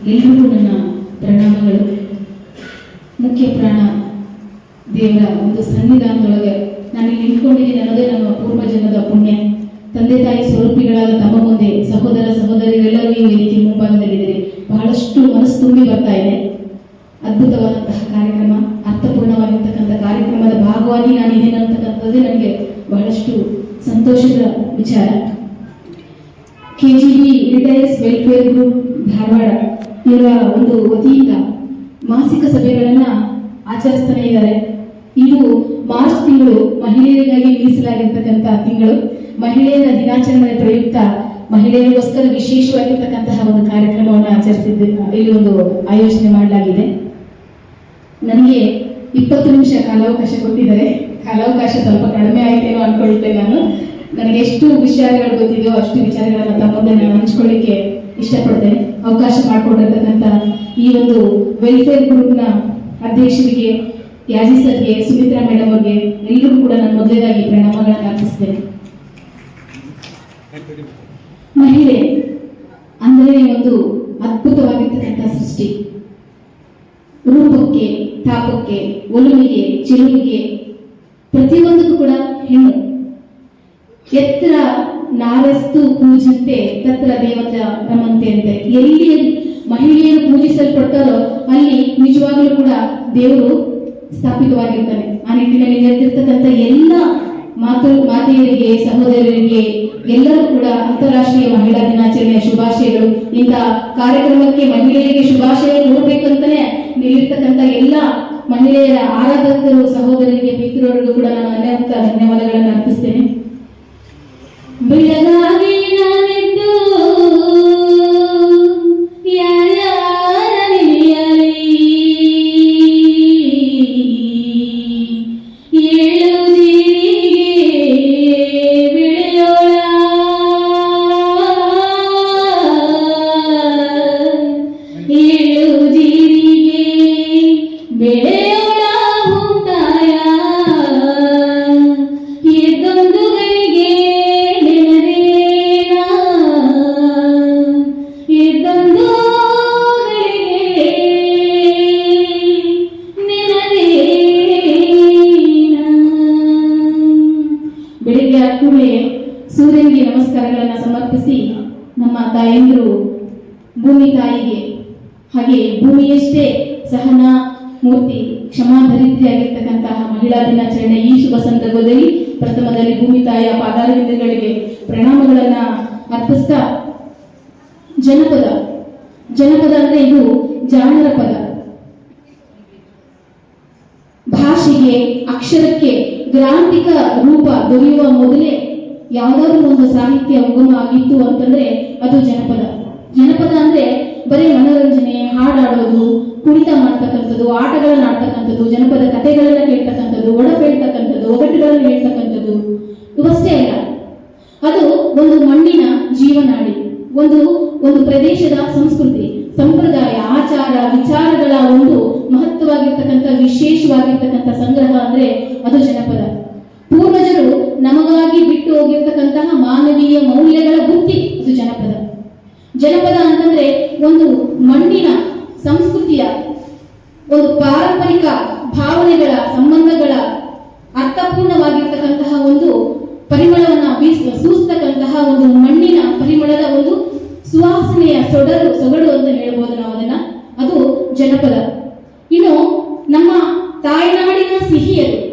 ಎಲ್ರಿಗೂ ನನ್ನ ಪ್ರಣಾಮಗಳು. ಮುಖ್ಯ ಪ್ರಾಣ ದೇವರ ಒಂದು ಸನ್ನಿಧಾನದೊಳಗೆ ನಾನು ನಿಂತ್ಕೊಂಡಿದ್ದೀನಿ ಅನ್ನೋದೇ ನಮ್ಮ ಪೂರ್ವಜನ್ಮದ ಪುಣ್ಯ. ತಂದೆ ತಾಯಿ ಸ್ವರೂಪಿಗಳಾದ ತಮ್ಮ ಮುಂದೆ ಸಹೋದರ ಸಹೋದರಿಯರೆಲ್ಲರೂ ಈ ವೇದಿಕೆ ಮುಂಭಾಗದಲ್ಲಿದ್ದೀರಿ. ಬಹಳಷ್ಟು ಮನಸ್ಸು ತುಂಬಿ ಬರ್ತಾ ಇದೆ. ಅದ್ಭುತವಾದಂತಹ ಕಾರ್ಯಕ್ರಮ, ಅರ್ಥಪೂರ್ಣವಾಗಿರ್ತಕ್ಕಂಥ ಕಾರ್ಯಕ್ರಮದ ಭಾಗವಾಗಿ ನಾನು ಇದ್ದೀನಿ ಅಂತಕ್ಕಂಥದ್ದೇ ನನಗೆ ಬಹಳಷ್ಟು ಸಂತೋಷದ ವಿಚಾರ. KGB retires welfare group Dharwad ಇವರ ಒಂದು ವತಿಯಿಂದ ಮಾಸಿಕ ಸಭೆಗಳನ್ನ ಆಚರಿಸ್ತಾನೆ ಇದ್ದಾರೆ. ಇದು ಮಾರ್ಚ್ ತಿಂಗಳು ಮಹಿಳೆಯರಿಗಾಗಿ ಮೀಸಲಾಗಿರ್ತಕ್ಕಂಥ ತಿಂಗಳು. ಮಹಿಳೆಯರ ದಿನಾಚರಣೆ ಪ್ರಯುಕ್ತ ಮಹಿಳೆಯರಿಗೋಸ್ಕರ ವಿಶೇಷವಾಗಿರ್ತಕ್ಕಂತಹ ಒಂದು ಕಾರ್ಯಕ್ರಮವನ್ನು ಆಚರಿಸಿದ್ದು ಇಲ್ಲಿ ಒಂದು ಆಯೋಜನೆ ಮಾಡಲಾಗಿದೆ. ನನಗೆ 20 ನಿಮಿಷ ಕಾಲಾವಕಾಶ ಕೊಟ್ಟಿದ್ದಾರೆ. ಕಾಲಾವಕಾಶ ಸ್ವಲ್ಪ ಕಡಿಮೆ ಆಯ್ತೇನೋ ಅನ್ಕೊಳ್ತೇನೆ ನಾನು. ನನಗೆ ಎಷ್ಟು ವಿಚಾರಗಳು ಗೊತ್ತಿದೆಯೋ ಅಷ್ಟು ವಿಚಾರಗಳನ್ನು ತಮ್ಮ ಮುಂದೆ ನಾನು ಹಂಚ್ಕೊಳ್ಳಿಕ್ಕೆ ಇಷ್ಟಪಡ್ತೇನೆ. ಅವಕಾಶ ಮಾಡಿಕೊಂಡಿರ್ತಕ್ಕಂಥ ಈ ಒಂದು ವೆಲ್ಫೇರ್ ಗ್ರೂಪ್ನ ಅಧ್ಯಕ್ಷರಿಗೆ, ಯಾಜಿ ಸರ್ಗೆ, ಸುಮಿತ್ರಾ ಮೇಡಮ್ ಅವ್ರಿಗೆ ಎಲ್ಲರಿಗೂ ಕೂಡ ನಾನು ಮೊದಲೇದಾಗಿ ಪ್ರಣಾಮಗಳನ್ನು ಅರ್ಪಿಸ್ತೇನೆ. ಮಹಿಳೆ ಅಂದರೆ ಒಂದು ಅದ್ಭುತವಾಗಿರ್ತಕ್ಕಂಥ ಸೃಷ್ಟಿ. ರೂಪಕ್ಕೆ, ತಾಪಕ್ಕೆ, ಒಲುವಿಗೆ, ಚಿಲುವಿಗೆ ಪ್ರತಿಯೊಂದಕ್ಕೂ ಕೂಡ ಹೆಣ್ಣು. ಎತ್ತರ ನಾರಸ್ತು ಪೂಜಿಸುತ್ತೆ ತತ್ರ ದೇವತ ರಮಂತೆ ಅಂತೆ. ಎಲ್ಲಿ ಮಹಿಳೆಯರು ಪೂಜಿಸಲ್ಪಡ್ತಾರೋ ಅಲ್ಲಿ ನಿಜವಾಗ್ಲೂ ಕೂಡ ದೇವರು ಸ್ಥಾಪಿತವಾಗಿರ್ತಾನೆ. ಆ ನಿಟ್ಟಿನಲ್ಲಿ ನಡೆದಿರ್ತಕ್ಕಂಥ ಎಲ್ಲ ಮಾತೆಯರಿಗೆ, ಸಹೋದರರಿಗೆ ಎಲ್ಲರೂ ಕೂಡ ಅಂತಾರಾಷ್ಟ್ರೀಯ ಮಹಿಳಾ ದಿನಾಚರಣೆಯ ಶುಭಾಶಯಗಳು. ಇಂಥ ಕಾರ್ಯಕ್ರಮಕ್ಕೆ ಮಹಿಳೆಯರಿಗೆ ಶುಭಾಶಯ ಕೊಡಬೇಕಂತಾನೆ ನಿಲ್ಲಿರ್ತಕ್ಕಂಥ ಎಲ್ಲ ಮಹಿಳೆಯರ ಆರಾಧಕರು, ಸಹೋದರರಿಗೆ, ಮಿತ್ರರಿಗೂ ಕೂಡ ನಾನು ಅನಂತ ಧನ್ಯವಾದಗಳನ್ನು ಅರ್ಪಿಸ್ತೇನೆ. ಬೆಳಗಾಗಿ ನಾನಿದ್ದು ಯಾರ್ಯಾರ ನೆನೆಯಲಿ, ಏಳು ಜೀರಿಗೆ ಬೆಳೆಯೋಳ, ಏಳು ಜೀರಿಗೆ ಬೆಳೆಯೋಳ ಹುಂತಾಯ, ಎದ್ದೊಂದು ಗಳಿಗೆ ಬೆಳಿಗ್ಗೆ ಕೂಡಲೇ ಸೂರ್ಯನಿಗೆ ನಮಸ್ಕಾರಗಳನ್ನು ಸಮರ್ಪಿಸಿ ನಮ್ಮ ತಾಯಂದಿರು ಭೂಮಿ ತಾಯಿಗೆ, ಹಾಗೆ ಭೂಮಿಯಷ್ಟೇ ಸಹನಾ ಮೂರ್ತಿ, ಕ್ಷಮಾಧರಿತ್ರಿಯಾಗಿರ್ತಕ್ಕಂತಹ ಮಹಿಳಾ ದಿನಾಚರಣೆ ಈ ಶುಭ ಸಂದರ್ಭದಲ್ಲಿ ಪ್ರಥಮದಲ್ಲಿ ಭೂಮಿ ತಾಯಿಯ ಪಾದಾರವಿಂದಗಳಿಗೆ ಪ್ರಣಾಮಗಳನ್ನ ಅರ್ಪಿಸ್ತಾ, ಜನಪದ ಅಂದ್ರೆ ಇದು ಜಾಣರ ಪದ. ಭಾಷೆಗೆ, ಅಕ್ಷರಕ್ಕೆ ಗ್ರಾಂಥಿಕ ರೂಪ ದೊರೆಯುವ ಮೊದಲೇ ಯಾವುದಾದ್ರೂ ಒಂದು ಸಾಹಿತ್ಯ ಉಗಮ ಆಗಿತ್ತು ಅಂತಂದ್ರೆ ಅದು ಜನಪದ. ಜನಪದ ಅಂದ್ರೆ ಬರೀ ಮನೋರಂಜನೆ, ಹಾಡಾಡೋದು, ಕುಣಿತ ಮಾಡ್ತಕ್ಕಂಥದ್ದು, ಆಟಗಳನ್ನ ಆಡ್ತಕ್ಕಂಥದ್ದು, ಜನಪದ ಕಥೆಗಳನ್ನ ಕೇಳ್ತಕ್ಕಂಥದ್ದು, ಒಡಪು ಹೇಳ್ತಕ್ಕಂಥದ್ದು, ಒಗಟುಗಳನ್ನು ಹೇಳ್ತಕ್ಕಂಥದ್ದು ಇವಷ್ಟೇ ಅಲ್ಲ. ಅದು ಒಂದು ಮಣ್ಣಿನ ಜೀವನಾಡಿ, ಒಂದು ಪ್ರದೇಶದ ಸಂಸ್ಕೃತಿ, ಸಂಪ್ರದಾಯ, ಆಚಾರ, ವಿಚಾರಗಳ ಒಂದು ಮಹತ್ವವಾಗಿರ್ತಕ್ಕಂಥ ವಿಶೇಷವಾಗಿರ್ತಕ್ಕಂಥ ಸಂಗ್ರಹ ಅಂದ್ರೆ ಅದು ಜನಪದ. ಪೂರ್ವಜರು ನಮಗಾಗಿ ಬಿಟ್ಟು ಹೋಗಿರ್ತಕ್ಕಂತಹ ಮಾನವೀಯ ಮೌಲ್ಯಗಳ ಬುತ್ತಿ ಅದು ಜನಪದ. ಜನಪದ ಅಂತಂದ್ರೆ ಒಂದು ಮಣ್ಣಿನ ಸಂಸ್ಕೃತಿಯ, ಒಂದು ಪಾರಂಪರಿಕ ಭಾವನೆಗಳ, ಸಂಬಂಧಗಳ ಅರ್ಥಪೂರ್ಣವಾಗಿರ್ತಕ್ಕಂತಹ ಒಂದು ಪರಿಮಳವನ್ನ ಸೂಸ್ತಕ್ಕಂತಹ ಒಂದು ಮಣ್ಣಿನ ಪರಿಮಳದ ಒಂದು ಸುವಾಸನೆಯ ಸೊಗಡು ಅಂತ ಹೇಳ್ಬೋದು ನಾವು ಅದನ್ನ. ಅದು ಜನಪದ. ಇನ್ನು ನಮ್ಮ ತಾಯ್ನಾಡಿನ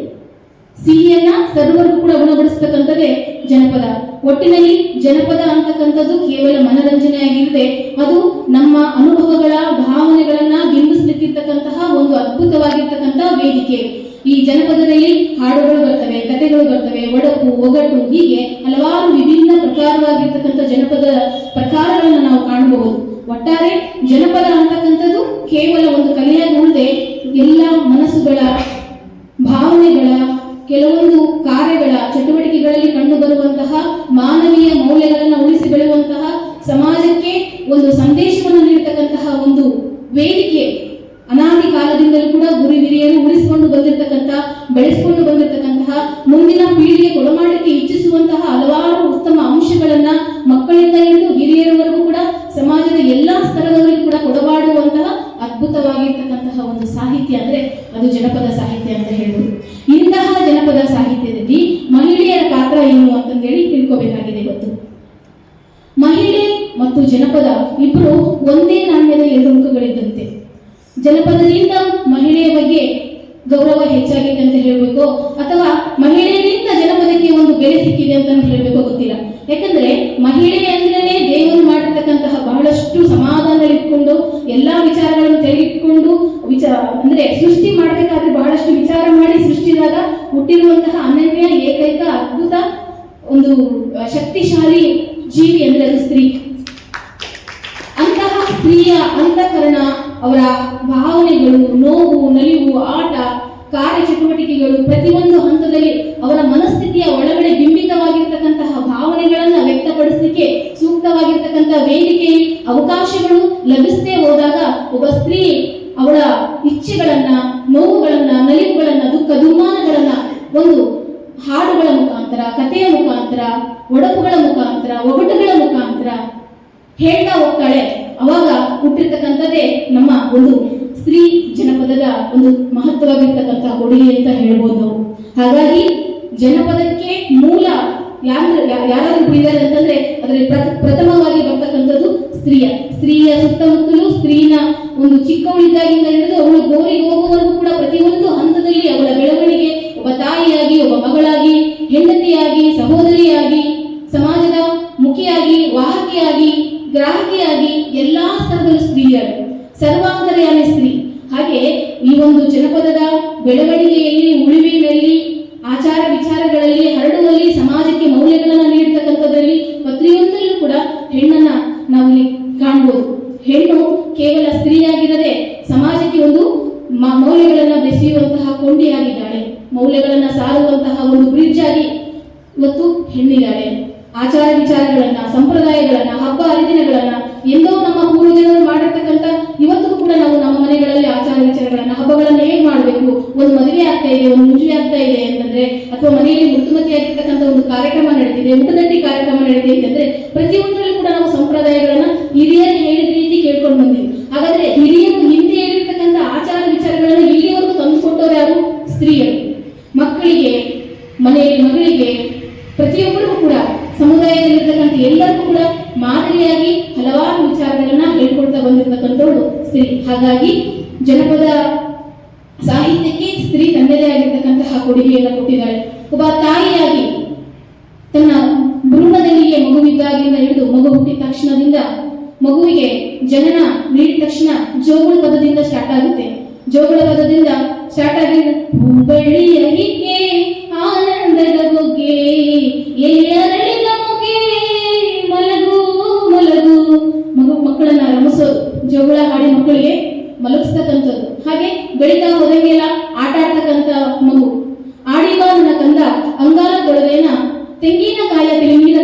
ಸಿಹಿಯನ್ನ ಸರ್ವರಿಗೂ ಕೂಡ ಗುಣಪಡಿಸ್ತಕ್ಕಂಥದ್ದೇ ಜನಪದ. ಒಟ್ಟಿನಲ್ಲಿ ಜನಪದ ಅಂತಕ್ಕಂಥದ್ದು ಕೇವಲ ಮನರಂಜನೆಯಾಗಿರದೆ ಅದು ನಮ್ಮ ಅನುಭವಗಳ, ಭಾವನೆಗಳನ್ನ ಬಿಂಬಿಸಲಿಕ್ಕಿರ್ತಕ್ಕಂತಹ ಒಂದು ಅದ್ಭುತವಾಗಿರ್ತಕ್ಕಂಥ ವೇದಿಕೆ. ಈ ಜನಪದದಲ್ಲಿ ಹಾಡುಗಳು ಬರ್ತವೆ, ಕಥೆಗಳು ಬರ್ತವೆ, ಒಡಪು, ಒಗಟು, ಹೀಗೆ ಹಲವಾರು ವಿಭಿನ್ನ ಪ್ರಕಾರವಾಗಿರ್ತಕ್ಕಂಥ ಜನಪದ ಪ್ರಕಾರಗಳನ್ನು ನಾವು ಕಾಣಬಹುದು. ಒಟ್ಟಾರೆ ಜನಪದ ಅಂತಕ್ಕಂಥದ್ದು ಕೇವಲ ಒಂದು ಕಲೆಯಾಗಿ ಉಳಿದೆ ಎಲ್ಲ ಮನಸ್ಸುಗಳ, ಭಾವನೆಗಳ, ಕೆಲವೊಂದು ಕಾರ್ಯಗಳ, ಚಟುವಟಿಕೆಗಳಲ್ಲಿ ಕಂಡು ಬರುವಂತಹ ಮಾನವೀಯ ಮೌಲ್ಯಗಳನ್ನು ಉಳಿಸಿ ಬೆಳೆಯುವಂತಹ, ಸಮಾಜಕ್ಕೆ ಒಂದು ಸಂದೇಶವನ್ನು ನೀಡತಕ್ಕಂತಹ ಒಂದು ವೇದಿಕೆ. ಅನಾದಿ ಕಾಲದಿಂದಲೂ ಕೂಡ ಗುರು ಹಿರಿಯರು ಉಳಿಸಿಕೊಂಡು ಬಂದಿರತಕ್ಕಂಥ, ಬೆಳೆಸಿಕೊಂಡು ಬಂದಿರತಕ್ಕಂತಹ, ಮುಂದಿನ ಪೀಳಿಗೆ ಕೊಡಮಾಡಕ್ಕೆ ಇಚ್ಛಿಸುವಂತಹ ಹಲವಾರು ಉತ್ತಮ ಅಂಶಗಳನ್ನ ಮಕ್ಕಳಿಂದ ಹಿಡಿದು ಹಿರಿಯರವರೆಗೂ ಕೂಡ ಸಮಾಜದ ಎಲ್ಲಾ ಸ್ತರದವರಿಗೂ ಕೂಡ ಕೊಡಬಾಡು ಅದ್ಭುತವಾಗಿರ್ತಕ್ಕಂತಹ ಒಂದು ಸಾಹಿತ್ಯ ಅಂದ್ರೆ ಅದು ಜನಪದ ಸಾಹಿತ್ಯ ಅಂತ ಹೇಳ್ಬೋದು. ಇಂತಹ ಜನಪದ ಸಾಹಿತ್ಯದಲ್ಲಿ ಮಹಿಳೆಯರ ಪಾತ್ರ ಏನು ಅಂತಂದೇಳಿ ತಿಳ್ಕೋಬೇಕಾಗಿದೆ ಇವತ್ತು. ಮಹಿಳೆ ಮತ್ತು ಜನಪದ ಇಬ್ಬರು ಒಂದೇ ನಾಣ್ಯದ ಎರಡು ಮುಖಗಳಿದ್ದಂತೆ. ಜನಪದದಿಂದ ಮಹಿಳೆಯ ಬಗ್ಗೆ ಗೌರವ ಹೆಚ್ಚಾಗಿದೆ ಅಂತ ಹೇಳ್ಬೇಕು, ಅಥವಾ ಮಹಿಳೆಯರಿಂದ ಜನಪದಕ್ಕೆ ಒಂದು ಬೆಲೆ ಸಿಕ್ಕಿದೆ ಅಂತ ಹೇಳ್ಬೇಕು, ಗೊತ್ತಿಲ್ಲ. ಯಾಕಂದ್ರೆ ಮಹಿಳೆ ಅಂದ್ರೆ ದೇವರು ಮಾಡಿರ್ತಕ್ಕಂತಹ ಬಹಳಷ್ಟು ಸಮಾಧಾನದಲ್ಲಿಟ್ಕೊಂಡು ಎಲ್ಲಾ ವಿಚಾರಗಳನ್ನು ತೆಗೆದುಕೊಂಡು ಅಂದ್ರೆ ಸೃಷ್ಟಿ ಮಾಡಬೇಕಾದ್ರೆ ಬಹಳಷ್ಟು ವಿಚಾರ ಮಾಡಿ ಸೃಷ್ಟಿದಾಗ ಹುಟ್ಟಿರುವಂತಹ ಅನನ್ಯ ಏಕೈಕ ಅದ್ಭುತ ಒಂದು ಶಕ್ತಿಶಾಲಿ ಜೀವಿ ಅಂದ್ರೆ ಅದು ಸ್ತ್ರೀ. ಅಂತಹ ಸ್ತ್ರೀಯ ಅಂತಃಕರಣ, ಅವರ ಭಾವನೆಗಳು, ನೋವು, ನಲಿವು, ಆಟ, ಕಾರ್ಯಚಟುವಟಿಕೆಗಳು ಪ್ರತಿಯೊಂದು ಹಂತದಲ್ಲಿ ಅವರ ಮನಸ್ಥಿತಿಯ ಒಳಗಡೆ ಬಿಂಬಿತವಾಗಿರ್ತಕ್ಕಂತಹ ಭಾವನೆಗಳನ್ನ ವ್ಯಕ್ತಪಡಿಸಲಿಕ್ಕೆ ಸೂಕ್ತವಾಗಿರ್ತಕ್ಕಂತಹ ವೇದಿಕೆ, ಅವಕಾಶಗಳು ಲಭಿಸದೆ ಹೋದಾಗ ಒಬ್ಬ ಸ್ತ್ರೀ ಅವಳ ಇಚ್ಛೆಗಳನ್ನ, ನೋವುಗಳನ್ನ, ನಲಿವುಗಳನ್ನ, ದುಃಖ ದುಮ್ಮಾನಗಳನ್ನ ಒಂದು ಹಾಡುಗಳ ಮುಖಾಂತರ, ಕಥೆಯ ಮುಖಾಂತರ, ಒಡಪುಗಳ ಮುಖಾಂತರ, ಒಗಟುಗಳ ಮುಖಾಂತರ ಹೇಳ್ತಾ ಹೋಗ್ತಾಳೆ. ಅವಾಗ ಹುಟ್ಟಿರ್ತಕ್ಕಂಥದ್ದೇ ನಮ್ಮ ಒಂದು ಸ್ತ್ರೀ ಜನಪದದ ಒಂದು ಮಹತ್ವವಾಗಿರ್ತಕ್ಕಂತಹ ಕೊಡುಗೆ ಅಂತ ಹೇಳ್ಬೋದು ನಾವು. ಹಾಗಾಗಿ ಜನಪದಕ್ಕೆ ಮೂಲ ಯಾರಾದ್ರೂ ಬಿಡಿದ್ದಾರೆ ಅಂತಂದ್ರೆ ಅದರಲ್ಲಿ ಪ್ರಥಮವಾಗಿ ಬರ್ತಕ್ಕಂಥದ್ದು ಸ್ತ್ರೀಯ ಸುತ್ತಮುತ್ತಲು ಸ್ತ್ರೀನ ಒಂದು ಚಿಕ್ಕವಳಿದ್ದಾಗಿಂದ ಹಿಡಿದು ಅವಳು ಗೋರಿಗೆ ಹೋಗುವವರೆಗೂ ಕೂಡ ಪ್ರತಿಯೊಂದು ಹಂತದಲ್ಲಿ ಅವಳ ಬೆಳವಣಿಗೆ ಒಬ್ಬ ತಾಯಿಯಾಗಿ, ಒಬ್ಬ ಮಗಳಾಗಿ, ಹೆಂಡತಿಯಾಗಿ, ಸಹೋದರಿಯಾಗಿ, ಸಮಾಜದ ಮುಖಿಯಾಗಿ, ವಾಹಕಿಯಾಗಿ, ಗ್ರಾಹಕಿಯಾಗಿ ಎಲ್ಲಾ ಸ್ತರದಲ್ಲೂ ಸ್ತ್ರೀಯಾಗಿ ಸರ್ವಾಂತರ್ಯಾಮಿ ಸ್ತ್ರೀ. ಹಾಗೆ ಈ ಒಂದು ಜನಪದದ ಬೆಳವಣಿಗೆಯಲ್ಲಿ, ಉಳಿವಿನಲ್ಲಿ, ಆಚಾರ ವಿಚಾರಗಳಲ್ಲಿ, ಹರಡುವಲ್ಲಿ, ಸಮಾಜಕ್ಕೆ ಮೌಲ್ಯಗಳನ್ನ ನೀಡತಕ್ಕಂಥದ್ರಲ್ಲಿ ಪ್ರತಿಯೊಂದಲ್ಲೂ ಕೂಡ ಹೆಣ್ಣನ್ನ ನಾವಿಲ್ಲಿ ಕಾಣ್ಬೋದು. ಹೆಣ್ಣು ಕೇವಲ ಸ್ತ್ರೀಯಾಗಿರದೆ ಸಮಾಜಕ್ಕೆ ಒಂದು ಮೌಲ್ಯಗಳನ್ನ ಬೆಸೆಯುವಂತಹ ಕೊಂಡಿಯಾಗಿದ್ದಾಳೆ, ಮೌಲ್ಯಗಳನ್ನ ಸಾರುವಂತಹ ಒಂದು ಬ್ರಿಡ್ಜ್ ಆಗಿ ಇವತ್ತು ಹೆಣ್ಣಿದ್ದಾಳೆ. ಆಚಾರ ವಿಚಾರಗಳನ್ನ, ಸಂಪ್ರದಾಯಗಳನ್ನ, ಹಬ್ಬ ಹರಿದಿನಗಳನ್ನ ಎಂದೋ ನಮ್ಮ ಪೂರ್ವಜರು ಮಾಡಿರ್ತಕ್ಕಂಥ ಇವತ್ತು ಕೂಡ ನಾವು ನಮ್ಮ ಮನೆಗಳಲ್ಲಿ ಆಚಾರ ವಿಚಾರಗಳನ್ನ, ಹಬ್ಬಗಳನ್ನ ಹೇಗೆ ಮಾಡಬೇಕು, ಒಂದು ಮದುವೆ ಆಗ್ತಾ ಇದೆ, ಒಂದು ಮುಂಜಿ ಆಗ್ತಾ ಇದೆ ಅಂತಂದ್ರೆ, ಅಥವಾ ಮನೆಯಲ್ಲಿ ಮೃತುಮತಿ ಆಗಿರ್ತಕ್ಕಂಥ ಒಂದು ಕಾರ್ಯಕ್ರಮ ನಡೀತಿದೆ, ಊಟದಂಟಿ ಕಾರ್ಯಕ್ರಮ ನಡೀತಿದೆ ಅಂತಂದ್ರೆ ಪ್ರತಿಯೊಂದರಲ್ಲೂ ಕೂಡ ನಾವು ಸಂಪ್ರದಾಯಗಳನ್ನ ಹಿರಿಯರು ಹೇಳಿದ ರೀತಿ ಕೇಳ್ಕೊಂಡು ಬಂದಿವಿ. ಹಾಗಾದ್ರೆ ಹಿರಿಯರು ಹಿಂದೆ ಹೇಳಿರ್ತಕ್ಕಂಥ ಆಚಾರ ವಿಚಾರಗಳನ್ನ ಇಲ್ಲಿವರೆಗೂ ತಂದುಕೊಟ್ಟವ್ರು ಯಾರು? ಸ್ತ್ರೀಯರು. ಮಕ್ಕಳಿಗೆ, ಮನೆಯಲ್ಲಿ ಮಗಳಿಗೆ, ಪ್ರತಿಯೊಬ್ಬರಿಗೂ ಕೂಡ ಸಮುದಾಯದಲ್ಲಿರ್ತಕ್ಕಂಥ ಎಲ್ಲರಿಗೂ ಕೂಡ ಮಾದರಿಯಾಗಿ ಹಲವಾರು ವಿಚಾರಗಳನ್ನ ಹೇಳ್ಕೊಳ್ತಾ ಬಂದಿರತಕ್ಕಂಥವಳು ಸ್ತ್ರೀ. ಹಾಗಾಗಿ ಜನಪದ ಸಾಹಿತ್ಯಕ್ಕೆ ಸ್ತ್ರೀ ತನ್ನದೇ ಆಗಿರ್ತಕ್ಕಂತಹ ಕೊಡುಗೆಯನ್ನು ಕೊಟ್ಟಿದ್ದಾಳೆ. ಒಬ್ಬ ತಾಯಿಯಾಗಿ ತನ್ನ ಭ್ರೂಣದಲ್ಲಿಯೇ ಮಗುವಿದ್ದಾಗಿಂದ ಹಿಡಿದು ಮಗು ಹುಟ್ಟಿದ ತಕ್ಷಣದಿಂದ ಮಗುವಿಗೆ ಜನನ ನೀಡಿದ ತಕ್ಷಣ ಜೋಗುಳ ಪದದಿಂದ ಸ್ಟಾರ್ಟ್ ಆಗುತ್ತೆ. ಜೋಗುಳ ಪದದಿಂದ ಸ್ಟಾರ್ಟ್ ಆಗಿ ಹುಬ್ಬಳ್ಳಿಯ ಹಿಕ್ಕೆ ಆನಂದದ ಬೊಗ್ಗೆ ಎಲೆಯರಳಿದ ಮೊಗೆ ಮಲಗು ಮಲಗು, ಮಕ್ಕಳನ್ನ ರಮಿಸೋದು, ಜೋಗುಳ ಹಾಡಿ ಮಕ್ಕಳಿಗೆ ಮಲಗಿಸ್ತಕ್ಕಂಥದ್ದು. ಹಾಗೆ ಬೆಳೀತಾ ಹೋದಂಗೆಲ್ಲ ಆಟ ಆಡ್ತಕ್ಕಂಥ ಮಗು, ಆಡಿಬಾ ನನ್ನ ಕಂದ ಅಂಗಾಲ ಕೊಡದೇನ ತೆಂಗಿನಕಾಯ ತೆಲುಂಗಿನ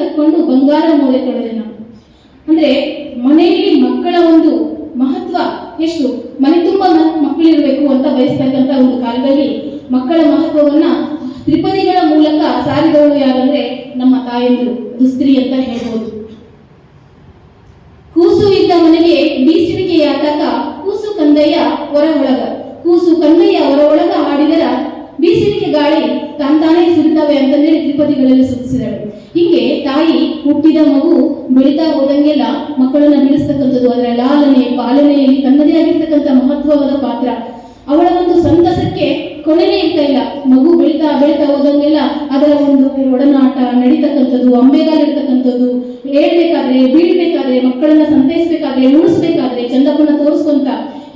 ತಕ್ಕೊಂಡು ಬಂಗಾರ ಮೂಲೆ ತೊಳೆದೇನ. ಅಂದ್ರೆ ಮನೆಯಲ್ಲಿ ಮಕ್ಕಳ ಒಂದು ಮಹತ್ವ ಎಷ್ಟು, ಮನೆ ತುಂಬ ಮಕ್ಕಳಿರ್ಬೇಕು ಅಂತ ಬಯಸ್ತಕ್ಕಂಥ ಒಂದು ಕಾಲದಲ್ಲಿ ಮಕ್ಕಳ ಮಹತ್ವವನ್ನ ತ್ರಿಪದಿಗಳ ಮೂಲಕ ಸಾರಿದವಳು ಯಾರಂದ್ರೆ ನಮ್ಮ ತಾಯಂದಿರು, ಅದು ಸ್ತ್ರೀ ಅಂತ ಹೇಳ್ಬೋದು. ಕೂಸು ಇದ್ದ ಮನೆಗೆ ಬೀಸುವಿಕೆ ಯಾತಕ ಕೂಸು ಕಂದಯ್ಯ ಹೊರ ಒಳಗ, ಕೂಸು ಕಂದಯ್ಯ ಹೊರ ಒಳಗ ಹಾಡಿದರ ಬೀಸುವಿಕೆ ಗಾಳಿ ತಾನೇ ಸುರಿತಾವೆ ಅಂತಂದೇಳಿ ತ್ರಿಪದಿಗಳಲ್ಲಿ ಸೂಚಿಸಿದಳು. ಹೀಗೆ ತಾಯಿ ಹುಟ್ಟಿದ ಮಗು ಬೆಳೀತಾ ಹೋದಂಗೆಲ್ಲ ಮಕ್ಕಳನ್ನ ಬೆಳೆಸ್ತಕ್ಕಂಥದ್ದು, ಅದರ ಲಾಲನೆ ಪಾಲನೆಯಲ್ಲಿ ತನ್ನದೇ ಆಗಿರ್ತಕ್ಕಂಥ ಮಹತ್ವವಾದ ಪಾತ್ರ. ಅವಳ ಒಂದು ಸಂತಸಕ್ಕೆ ಕೊನೆನೇ ಇರ್ತಾ ಇಲ್ಲ. ಮಗು ಬೆಳೀತಾ ಹೋದಂಗೆಲ್ಲ ಅದರ ಒಂದು ಒಡನಾಟ ನಡೀತಕ್ಕಂಥದ್ದು, ಅಂಬೆಗಾಲಿರ್ತಕ್ಕಂಥದ್ದು, ಹೇಳ್ಬೇಕಾದ್ರೆ, ಬೀಳ್ಬೇಕಾದ್ರೆ, ಮಕ್ಕಳನ್ನ ಸಂತೈಸ್ಬೇಕಾದ್ರೆ, ಉಳಿಸ್ಬೇಕಾದ್ರೆ, ಚಂದಪ್ಪನ ತೋರಿಸ್ಕೊಂತ,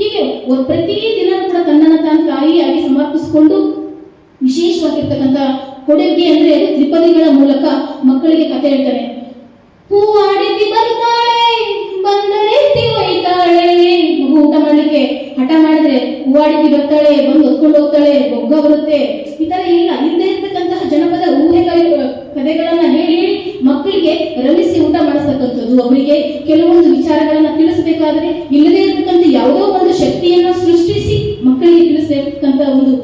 ಹೀಗೆ ಪ್ರತಿ ದಿನ ಕೂಡ ತನ್ನನ್ನು ತಾನು ತಾಯಿಯಾಗಿ ಸಮರ್ಪಿಸಿಕೊಂಡು ವಿಶೇಷವಾಗಿರ್ತಕ್ಕಂಥ ಕೊಡುಗೆ ಅಂದ್ರೆ ತ್ರಿಪದಿಗಳ ಮೂಲಕ ಮಕ್ಕಳಿಗೆ ಕಥೆ ಹೇಳ್ತಾನೆ. ಹೂವಾಡಿತಿ ಬರ್ತಾಳೆ ಬಂದರೆತ್ತಿ ಒಯ್ತಾಳೆ. ಮಗು ಊಟ ಮಾಡ್ಲಿಕ್ಕೆ ಹಠ ಮಾಡಿದ್ರೆ ಹೂವಾಡಿತಿ ಬರ್ತಾಳೆ, ಬಂದು ಹೊತ್ಕೊಂಡು ಹೋಗ್ತಾಳೆ, ಬೊಗ್ಗ ಬರುತ್ತೆ, ಈ ತರ ಇಲ್ಲ. ಹಿಂದೆ ಇರ್ತಕ್ಕಂತಹ ಜನಪದ ಊಹೆ ಕಥೆಗಳನ್ನ ಹೇಳಿ ಮಕ್ಕಳಿಗೆ ರಮಿಸಿ ಊಟ ಮಾಡಿಸ್ತಕ್ಕಂಥದ್ದು, ಅವರಿಗೆ ಕೆಲವೊಂದು ವಿಚಾರಗಳನ್ನ ತಿಳಿಸಬೇಕಾದ್ರೆ ಇಲ್ಲದೇ ಇರ್ತಕ್ಕಂಥ ಯಾವುದೋ ಒಂದು ಶಕ್ತಿಯನ್ನ ಸೃಷ್ಟಿಸಿ ಮಕ್ಕಳಿಗೆ ತಿಳಿಸತಕ್ಕಂಥ ಒಂದು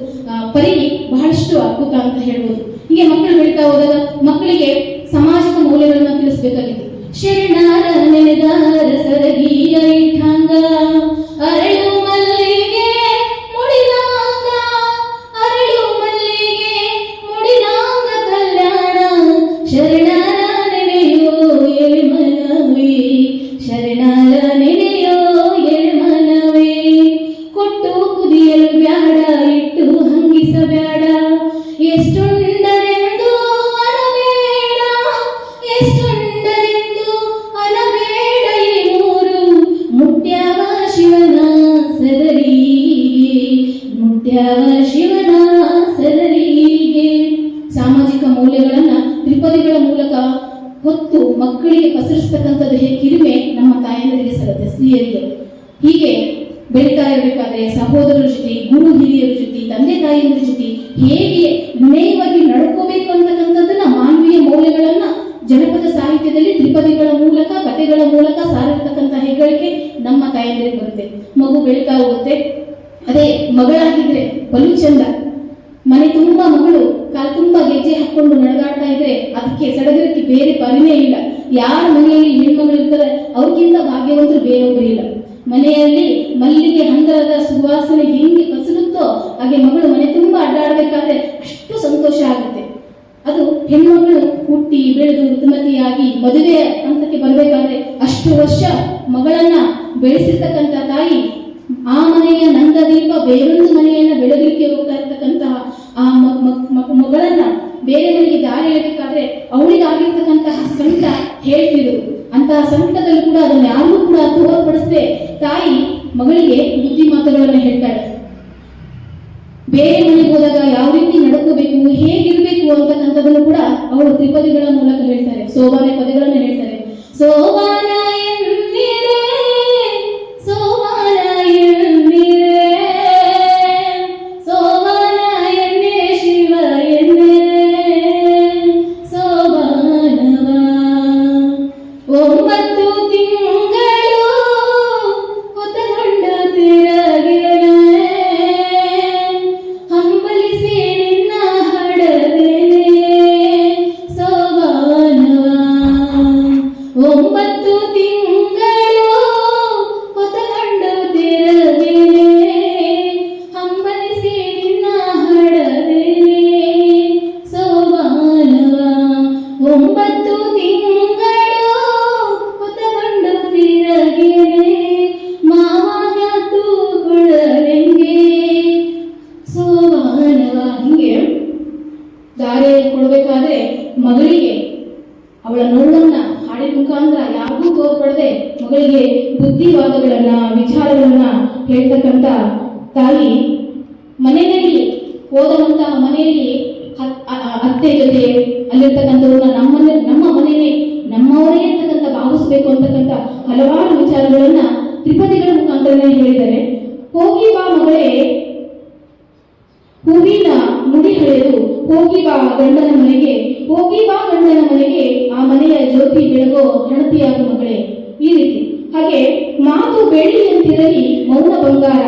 ಪರಿ ಬಹಳಷ್ಟು ಅದ್ಭುತ ಅಂತ ಹೇಳ್ಬೋದು. ಹೀಗೆ ಮಕ್ಕಳು ಬೆಳೀತಾ ಹೋದಾಗ ಮಕ್ಕಳಿಗೆ ಸಾಮಾಜಿಕ ಮೌಲ್ಯಗಳನ್ನ ತಿಳಿಸಬೇಕಾಗಿತ್ತು. ಶರಣರ ನೆನೆದಾರ ಸರಗಿಯ ಇಠ ಶರಣಾಲ ನೆನೆಯೋ ಎಳೆಮನವೇ, ಕೊಟ್ಟು ಕುದಿಯಲು ಬ್ಯಾಡ ಇಟ್ಟು ಹಂಗಿಸಬ್ಯಾಡ, ಎಷ್ಟುಂಡರೆಂದು ಅನಬೇಡ, ಎಷ್ಟುಂಡರೆಂದು ಅನಬೇಡ, ಈ ಮೂರು ಮುಟ್ಟ್ಯಾವ ಶಿವನ ಸದರಿಗೆ, ಮುಟ್ಟ್ಯಾವ ಶಿವನ ಸದರಿಗೆ. ಸಾಮಾಜಿಕ ಮೌಲ್ಯಗಳನ್ನ ತ್ರಿಪದಿಗಳ ಮೂಲಕ ಹೊತ್ತು ಮಕ್ಕಳಿಗೆ ಪಸರಿಸ್ತಕ್ಕಂಥದ್ದು ಕಿರಿಮೆ ನಮ್ಮ ತಾಯಂದರಿಗೆ ಸಲ್ಲತ್ತೆ, ಸ್ತ್ರೀಯರಿಗೆ. ಹೀಗೆ ಬೆಳೀತಾ ಇರಬೇಕಾದ್ರೆ ಸಹೋದರರ ಜೊತೆ, ಗುರು ಹಿರಿಯರ ಜೊತೆ, ತಂದೆ ತಾಯಿಯರ ಜೊತೆ ಹೇಗೆ ವಿನಯವಾಗಿ ನಡ್ಕೋಬೇಕು ಅಂತಕ್ಕಂಥದ್ದನ್ನ, ಮಾನವೀಯ ಮೌಲ್ಯಗಳನ್ನ ಜನಪದ ಸಾಹಿತ್ಯದಲ್ಲಿ ತ್ರಿಪದಿಗಳ ಮೂಲಕ, ಕಥೆಗಳ ಮೂಲಕ ಸಾರಿರ್ತಕ್ಕಂಥ ಹೆಗ್ಗಳಿಕೆ ನಮ್ಮ ತಾಯಂದರಿಗೆ ಬರುತ್ತೆ. ಮಗು ಬೆಳೀತಾ ಹೋಗುತ್ತೆ. ಅದೇ ಮಗಳಾಗಿದ್ರೆ ಬಲು ಚಂದ, ಮನೆ ತುಂಬಾ ಮಗಳು ಕಾಲು ತುಂಬಾ ಗೆಜ್ಜೆ ಹಾಕೊಂಡು ನಡೆದಾಡ್ತಾ ಇದ್ರೆ ಅದಕ್ಕೆ ಸಡಗರಕ್ಕೆ ಬೇರೆ ಪರಿನೇ ಇಲ್ಲ. ಯಾರ ಮನೆಯಲ್ಲಿ ಹೆಣ್ಮಗಳು ಇರ್ತಾರೆ ಅವ್ರಿಗಿಂತ ಭಾಗ್ಯವಂತರು ಬೇರೊಬ್ಬರು ಇಲ್ಲ. ಮನೆಯಲ್ಲಿ ಮಲ್ಲಿಗೆ ಹಂದರದ ಸುವಾಸನೆ ಹೆಂಗೆ ಕಸರುತ್ತೋ ಹಾಗೆ ಮಗಳು ಮನೆ ತುಂಬಾ ಅಡ್ಡಾಡಬೇಕಾದ್ರೆ ಅಷ್ಟು ಸಂತೋಷ ಆಗುತ್ತೆ. ಅದು ಹೆಣ್ಮಗಳು ಹುಟ್ಟಿ ಬೆಳೆದು ಋತುಮತಿಯಾಗಿ ಮದುವೆ ಹಂತಕ್ಕೆ ಬರಬೇಕಾದ್ರೆ ಅಷ್ಟು ವರ್ಷ ಮಗಳನ್ನ ಬೆಳೆಸಿರ್ತಕ್ಕಂಥ ತಾಯಿ ಆ ಮನೆಯ ನಂದದೀಪ ಬೇರೊಂದು ಮನೆಯನ್ನ ಬೆಳಗಲಿಕ್ಕೆ ಹೋಗ್ತಾ ಇರ್ತಕ್ಕಂತಹ ಆ ಮಗಳನ್ನ ಬೇರೆಯವರಿಗೆ ದಾರಿ ಎಳಬೇಕಾದ್ರೆ ಅವಳಿಗೆ ಆಗಿರ್ತಕ್ಕಂತಹ ಸಂಕಟ ಹೇಳ್ತಿದ್ರು. ಅಂತಹ ಸಂಕಟದಲ್ಲಿ ಕೂಡ ಅದನ್ನು ಯಾರಿಗೂ ಕೂಡ ತೋರ್ಪಡಿಸದೆ ತಾಯಿ ಮಗಳಿಗೆ ಬುದ್ಧಿ ಮಾತುಗಳನ್ನು ಹೇಳ್ತಾಳೆ. ಬೇರೆ ಮನೆಗೆ ಹೋದಾಗ ಯಾವ ರೀತಿ ನಡ್ಕೋಬೇಕು, ಹೇಗಿರ್ಬೇಕು ಅಂತಕ್ಕಂಥದ್ದನ್ನು ಕೂಡ ಅವಳು ತ್ರಿಪದಿಗಳ ಮೂಲಕ ಹೇಳ್ತಾರೆ, ಸೋಬಾನ ಪದಗಳನ್ನು ಹೇಳ್ತಾರೆ. ಸೋಬಾನ ಎನ್ನಿರೆ, ಸೋಬಾನ ಎನ್ನಿರೆ, ಸೋಬಾನ ಎನ್ನೆ ಶಿವ ಎನ್ನೆ, ಸೋಬಾನವ 9 ತಿಂಗಳು ಹೊತ್ತಗೊಂಡ ತಿರಗಿರೆ, ಹಂಬಲಿಸಿ ನಿನ್ನ ಹಡದೇನೆ ಸೋಬಾನವ. 9 ತಿಂಗಳು ಹೊತ್ತಗೊಂಡ ತಿರಗಿರೆ, ಹಂಬಲಿಸಿ ನಿನ್ನ ಹಡದೇನೆ ಸೋಬಾನವ. 9 ತಿಂಗಳು ಹೊತ್ತಗೊಂಡ ತಿರಗಿರೆ, ಮಾವಾಗ ತೂಗುಳಲೆಂಗೆ ಸೋಬಾನವ. ಹಿಂಗೆ ದಾರಿ ಕೊಡಬೇಕಾದ್ರೆ ಮಗಳಿಗೆ ಅವಳ ನೋಡನ್ನ ಹಾಡಿನ ಮುಖಾಂತರ ಯಾರಿಗೂ ತೋರ್ಪಡದೆ ಮಗಳಿಗೆ ಬುದ್ಧಿವಾದಗಳನ್ನ, ವಿಚಾರಗಳನ್ನ ಹೇಳ್ತಕ್ಕಂಥ ತಾಯಿ ಮನೆಯಲ್ಲಿ ಹೋದಂತಹ ಮನೆಯಲ್ಲಿ ಅತ್ತೆ ಜೊತೆ ಅಲ್ಲಿರ್ತಕ್ಕಂಥವ್ರನ್ನ ನಮ್ಮ ಮನೆಯೇ ನಮ್ಮವರೇ ಅಂತಕ್ಕಂಥ ಭಾವಿಸ್ಬೇಕು ಅಂತಕ್ಕಂಥ ಹಲವಾರು ವಿಚಾರಗಳನ್ನ ತ್ರಿಪದಿಗಳ ಮುಖಾಂತರನೇ ಹೇಳಿದ್ದಾರೆ. ಹೋಗಿ ಬಾ ಮಗಳೇ, ಹೂವಿನ ಮುಡಿ ಹಳೆದು ಹೋಗಿ ಬಾ ಗಂಡನ ಮನೆಗೆ, ಹೋಗಿ ಬಾ ಗಂಡನ ಮನೆಗೆ, ಆ ಮನೆಯ ಜ್ಯೋತಿ ಬೆಳಗೋ ಹಣತಿಯಾಗು ಮಗಳೇ. ಈ ರೀತಿ ಹಾಗೆ ಮಾತು ಬೆಳ್ಳಿಯಂತಿರಲಿ ಮೌನ ಬಂಗಾರ,